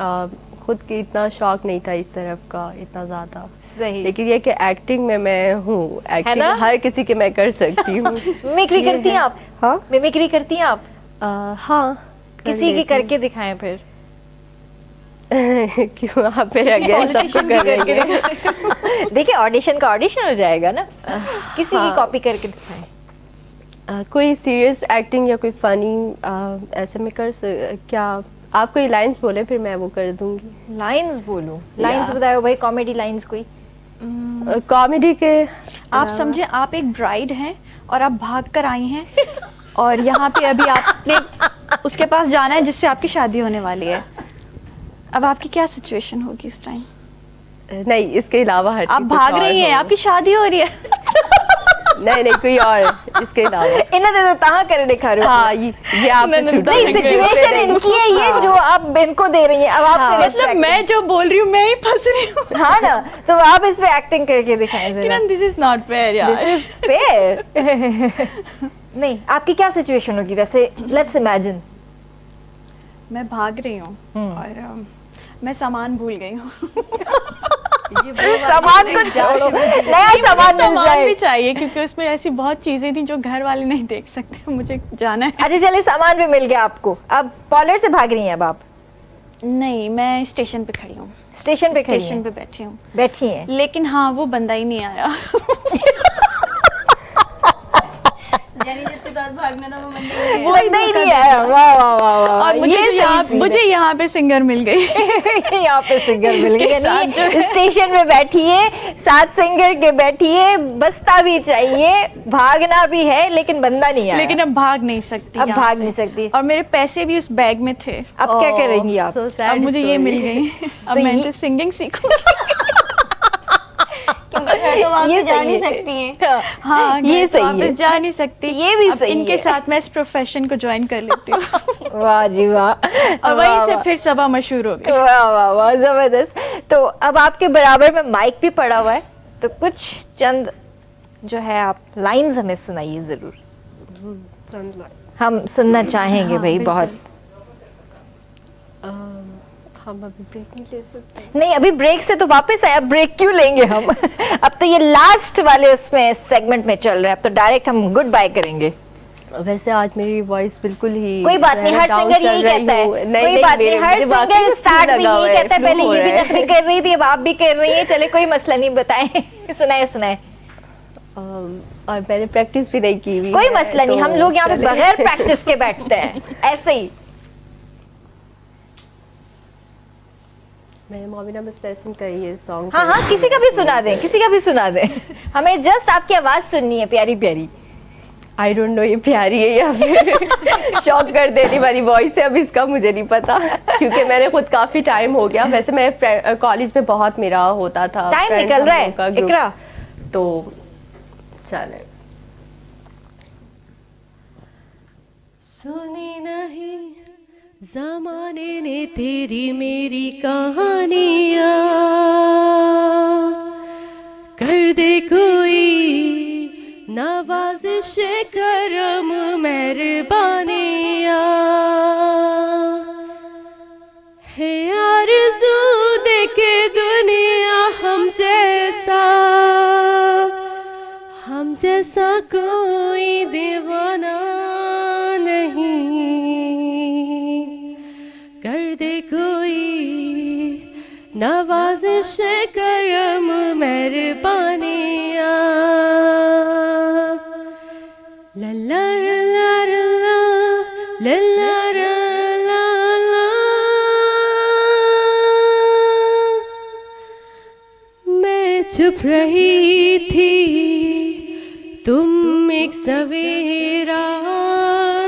खुद के इतना शौक नहीं था इस तरफ का इतना ज़्यादा। सही। लेकिन ये कि एक्टिंग में मैं हूँ, एक्टिंग ना? हर किसी के मैं कर सकती हूँ। मिमिक्री करती हैं आप? हाँ मिमिक्री करती हैं आप? हाँ किसी की करके दिखाएं फिर। क्यों आप मेरे अगेंस्ट सबको कर रही हैं? देखिए ऑडिशन का ऑडिशन हो जाएगा ना, किसी की कॉपी करके दिखाएं। कोई सीरियस एक्टिंग या कोई फनी ऐसे में क्या आप कोई लाइंस बोले फिर मैं वो कर दूंगी। लाइंस बोलूं? लाइंस बताओ भाई, कॉमेडी लाइंस कोई। कॉमेडी के आप समझे आप एक ब्राइड हैं और आप भाग कर आई हैं और यहाँ पे अभी आपने उसके पास जाना है जिससे आपकी शादी होने वाली है। अब आपकी क्या सिचुएशन होगी उस टाइम? नहीं, इसके अलावा हर आप चीज़ भाग कुछ और रही हैं, हो। आपकी शादी हो रही है। नहीं कोई और इसके अलावा। इन्हें तो तहाँ कर दिखा रहे हो। हाँ ये आप नहीं, नहीं, नहीं, सिचुएशन इनकी है ये जो आप इनको दे रही हैं, अब आप हाँ, मतलब मैं जो बोल रही हूँ मैं ही फंस रही हूँ। हाँ ना, तो आप इस पे एक्टिंग करके दिखाएं जरा। किरण दिस इज नॉट फेयर यार। This is fair. नहीं, आपकी क्या सिचुएशन होगी वैसे? Let's imagine. मैं भाग रही हूँ और मैं सामान भूल गई हूँ। सामान को छोड़ो, नया सामान मिल सामान जाए। भी चाहिए क्योंकि उसमें ऐसी बहुत चीजें थी जो घर वाले नहीं देख सकते। मुझे जाना है। अच्छा चलिए, सामान भी मिल गया आपको। अब पॉलर से भाग रही हैं अब आप? नहीं, मैं स्टेशन पे खड़ी हूँ। स्टेशन पे खड़ी स्टेशन हैं? पे बैठी हूँ, बैठी हैं। लेकिन हाँ वो बंदा ही नहीं आया। यानी जिसके साथ भागना था वो बंदे वो बंदा ही नहीं आया। वाह वाह वाह वाह। और मुझे यहाँ पे सिंगर मिल गई। यहाँ पे सिंगर मिल इसके गई, साथ जो यानी स्टेशन में बैठिए, साथ सिंगर के बैठिए, बस्ता भी चाहिए, भागना भी है, लेकिन बंदा नहीं आया। लेकिन अब भाग नहीं सकती। अब यहाँ भाग से। नहीं सकती। और मेरे पैसे भी उस बैग में थे। अब क्या करेंगी आप? अब मुझे ये मिल गई। अब मैं तो सिंगिंग सीखूंगी। क्योंकि तो वापस ये जा सही नहीं है। सकती हैं। हाँ ये मैं तो सही है। वापस जा नहीं सकती। ये भी अब सही इनके है। साथ मैं इस प्रोफेशन को ज्वाइन कर लेती हूँ। वाह जी वाह। और वहीं वाह, से वाह। फिर सभा मशहूर हो गई। वाह वाह वाह, जबरदस्त। तो अब आपके बराबर में माइक भी पड़ा हुआ है, तो कुछ चंद जो है आप लाइंस हमें सुनाइए जरूर। हम सुनना चाहेंगे हाँ, भाई बिल्कुल। बहुत। हम अभी ब्रेक नहीं ले सकते? नहीं, अभी ब्रेक से तो वापस आए, अब ब्रेक क्यों लेंगे हम? अब तो ये लास्ट वाले उसमें सेगमेंट में चल रहे हैं, अब तो डायरेक्ट हम गुड बाय करेंगे। वैसे आज मेरी वॉइस बिल्कुल ही कोई बात नहीं, हर down सिंगर चल यही रही कहता है। हूँ। कोई बात नहीं, हर सिंगर स्टार्ट में यही कहता है। पहले ये भी नखरे कर रही थी, अब आप भी कर रही हैं। चले कोई मसला नहीं, बताएं। सुनाए सुनाए। और मैंने प्रैक्टिस भी नहीं की हुई कोई है, मसला नहीं, तो हम लोग यहाँ पे चले। बगैर प्रैक्टिस के बैठते हैं, ऐसे ही। मैंने मोमिना मुस्तहसिन का ये सॉन्ग हाँ हाँ, किसी का भी सुना दें, किसी का भी सुना दें। हमें जस्ट आपकी आवाज सुननी है, प्यारी प्यारी। आई डोंट नो ये प्यारी है या फिर शॉक कर देने वाली वॉइस है, अब इसका मुझे नहीं पता क्योंकि मैंने खुद काफ़ी टाइम हो गया। वैसे मैं कॉलेज में बहुत मेरा होता था, टाइम friend निकल हम रहा लोगों का है group। इकरा। तो चले। सुनी नहीं ज़माने ने तेरी मेरी कहानियाँ, कर दे कोई नवाजिश करम मेहरबानियाँ, है आरज़ू देखे दुनिया हम जैसा कोई दीवाना नहीं, कर दे कोई नवाजिश करम मेहरबानियाँ। लल्ला लल्ला लल्ला लल्ला लल्ला लल्ला, मैं चुप रही थी, तुम एक सवेरा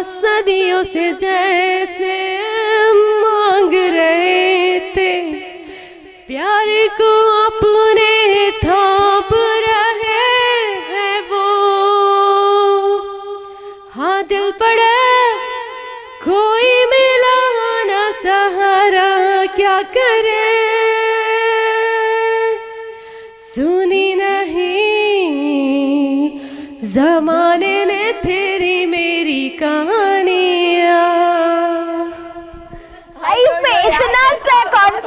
सदियों से जैसे मांग रहे थे, प्यार को अपने थाप रहे हैं वो, हाँ दिल पड़ा कोई मिला ना सहारा, क्या करे सुनी नहीं ज़माने ने तेरी मेरी कहानियाँ।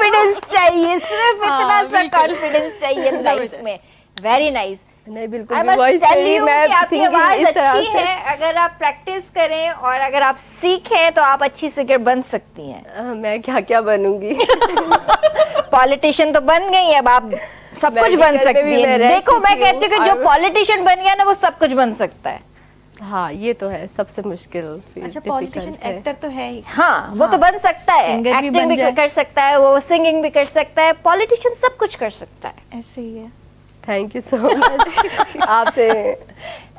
कॉन्फिडेंस चाहिए, सिर्फ हाँ, इतना सा बिल्कुल। कॉन्फिडेंस चाहिए लाइफ में। Very nice. नहीं बिल्कुल आई भी मस्ट वॉइस टेल मेरी यू मैं कि आपकी singing आवाज इस तरह अच्छी से है, अगर आप प्रैक्टिस करें और अगर आप सीखें तो आप अच्छी सिंगर बन सकती हैं। मैं क्या क्या बनूंगी। पॉलिटिशियन तो बन गई, अब आप सब कुछ बन Medical में सकती भी है। मैं रह देखो मैं चुकी हूँ कहती हूँ कि जो और- पॉलिटिशियन बन गया ना वो सब कुछ बन सकता है। हाँ ये तो है सबसे मुश्किल। अच्छा, difficult पॉलिटिशियन है। एक्टर तो है ही। हाँ वो तो बन सकता है, Singer भी एक्टिंग बन भी जाए। कर सकता है, वो सिंगिंग भी कर सकता है, पॉलिटिशियन सब कुछ कर सकता है। ऐसे ही है। Thank you so much. आपने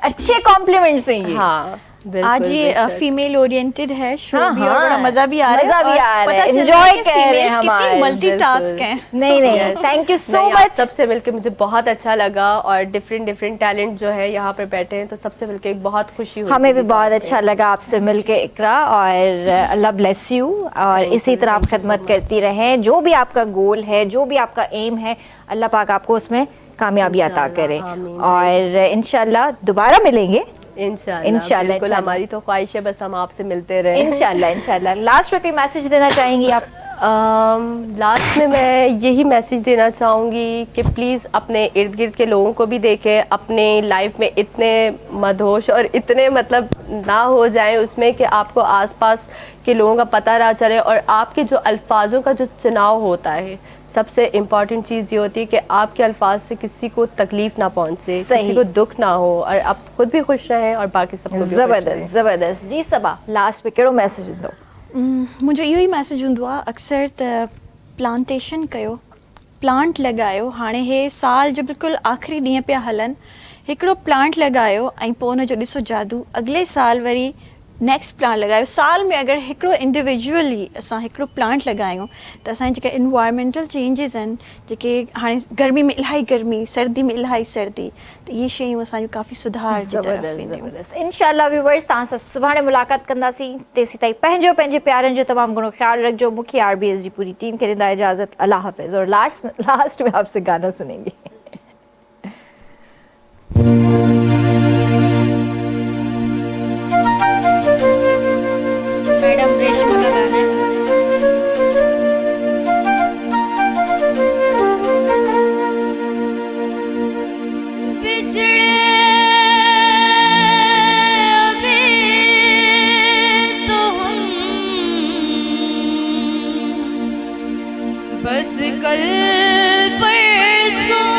अच्छे कॉम्प्लीमेंट्स हैं ये। हाँ बिल्कुल आज ये बेशक। फीमेल ओरिएंटेड है शो हाँ, भी, और हाँ। बड़ा मजा भी आ रहा है। मजा भी और आ रहा पता है, चल enjoy है कि कर रहे हैं females हमारे, कितनी मल्टीटास्क बिल्कुल। हैं। नहीं नहीं, Yes. थैंक यू सो नहीं, आप मच। सबसे मिलके मुझे बहुत अच्छा लगा और डिफरेंट डिफरेंट टैलेंट जो है यहाँ पर बैठे हैं तो सबसे मिलके एक बहुत खुशी हुई। हमें भी बहुत अच्छा लगा आपसे मिलके इकरा, और अल्लाह ब्लेस यू, और Thank इसी you, तरह आप thank you so खिदमत much. करती रहें। जो भी आपका गोल है, जो भी आपका एम है, अल्लाह पाक आपको उसमें कामयाबी अता इंशाल्लाह, करे, आमीन। और इंशाल्लाह दोबारा मिलेंगे। इंशाल्लाह इंशाल्लाह, बिल्कुल इंशाल्लाह। हमारी तो ख्वाहिश है बस हम आपसे मिलते रहे। इंशाल्लाह इंशाल्लाह। लास्ट में कोई मैसेज देना चाहेंगी आप? लास्ट में मैं यही मैसेज देना चाहूँगी कि प्लीज़ अपने इर्द गिर्द के लोगों को भी देखें, अपने लाइफ में इतने मदहोश और इतने मतलब ना हो जाएं उसमें कि आपको आसपास के लोगों का पता ना चले, और आपके जो अल्फाजों का जो चुनाव होता है, सबसे इम्पॉर्टेंट चीज़ ये होती है कि आपके अल्फाज से किसी को तकलीफ़ ना पहुँचे, सही। किसी को दुख ना हो, और आप खुद भी खुश रहें और बाकी सबको भी खुश रहें। ज़बरदस्त ज़बरदस्त। जी सबा, लास्ट में कहिड़ो मैसेज दो? मुझे इहो ई मैसेज हूंदो आहे अक्सर त प्लांटेशन कयो, प्लांट लॻायो। हाणे हे साल जो बिल्कुलु आख़िरी ॾींहं पिया हलनि, हिकिड़ो प्लांट लॻायो ऐं पोइ हुनजो ॾिसो जादू। अॻिले साल वरी नेक्स्ट प्लांट लॻायो। साल में अगरि हिकिड़ो इंडिविजुअली असां हिकिड़ो प्लांट लॻायूं त असांजी जेके इन्वायरमेंटल चेंजिस आहिनि, जेके हाणे गर्मी में इलाही गर्मी, सर्दी में इलाही सर्दी, त इहे शयूं असांजो काफ़ी सुधार जी तरफ़ ज़बरदस्त वेंदियूं। ज़बरदस्त। इंशाल्लाह व्यूअर्स, तव्हां सां सुभाणे मुलाक़ात कंदासीं। तेसीं ताईं पंहिंजे प्यारनि जो तमामु घणो ख़्यालु रखिजो। मूंखे RBS जी पूरी टीम खे ॾींदा इजाज़त। अल्लाह हाफ़िज़। और लास्ट में आपसे गाना सुनेंगे। मैडम रेशमा का गाना है। बिछड़े अभी तो हम बस कल परसों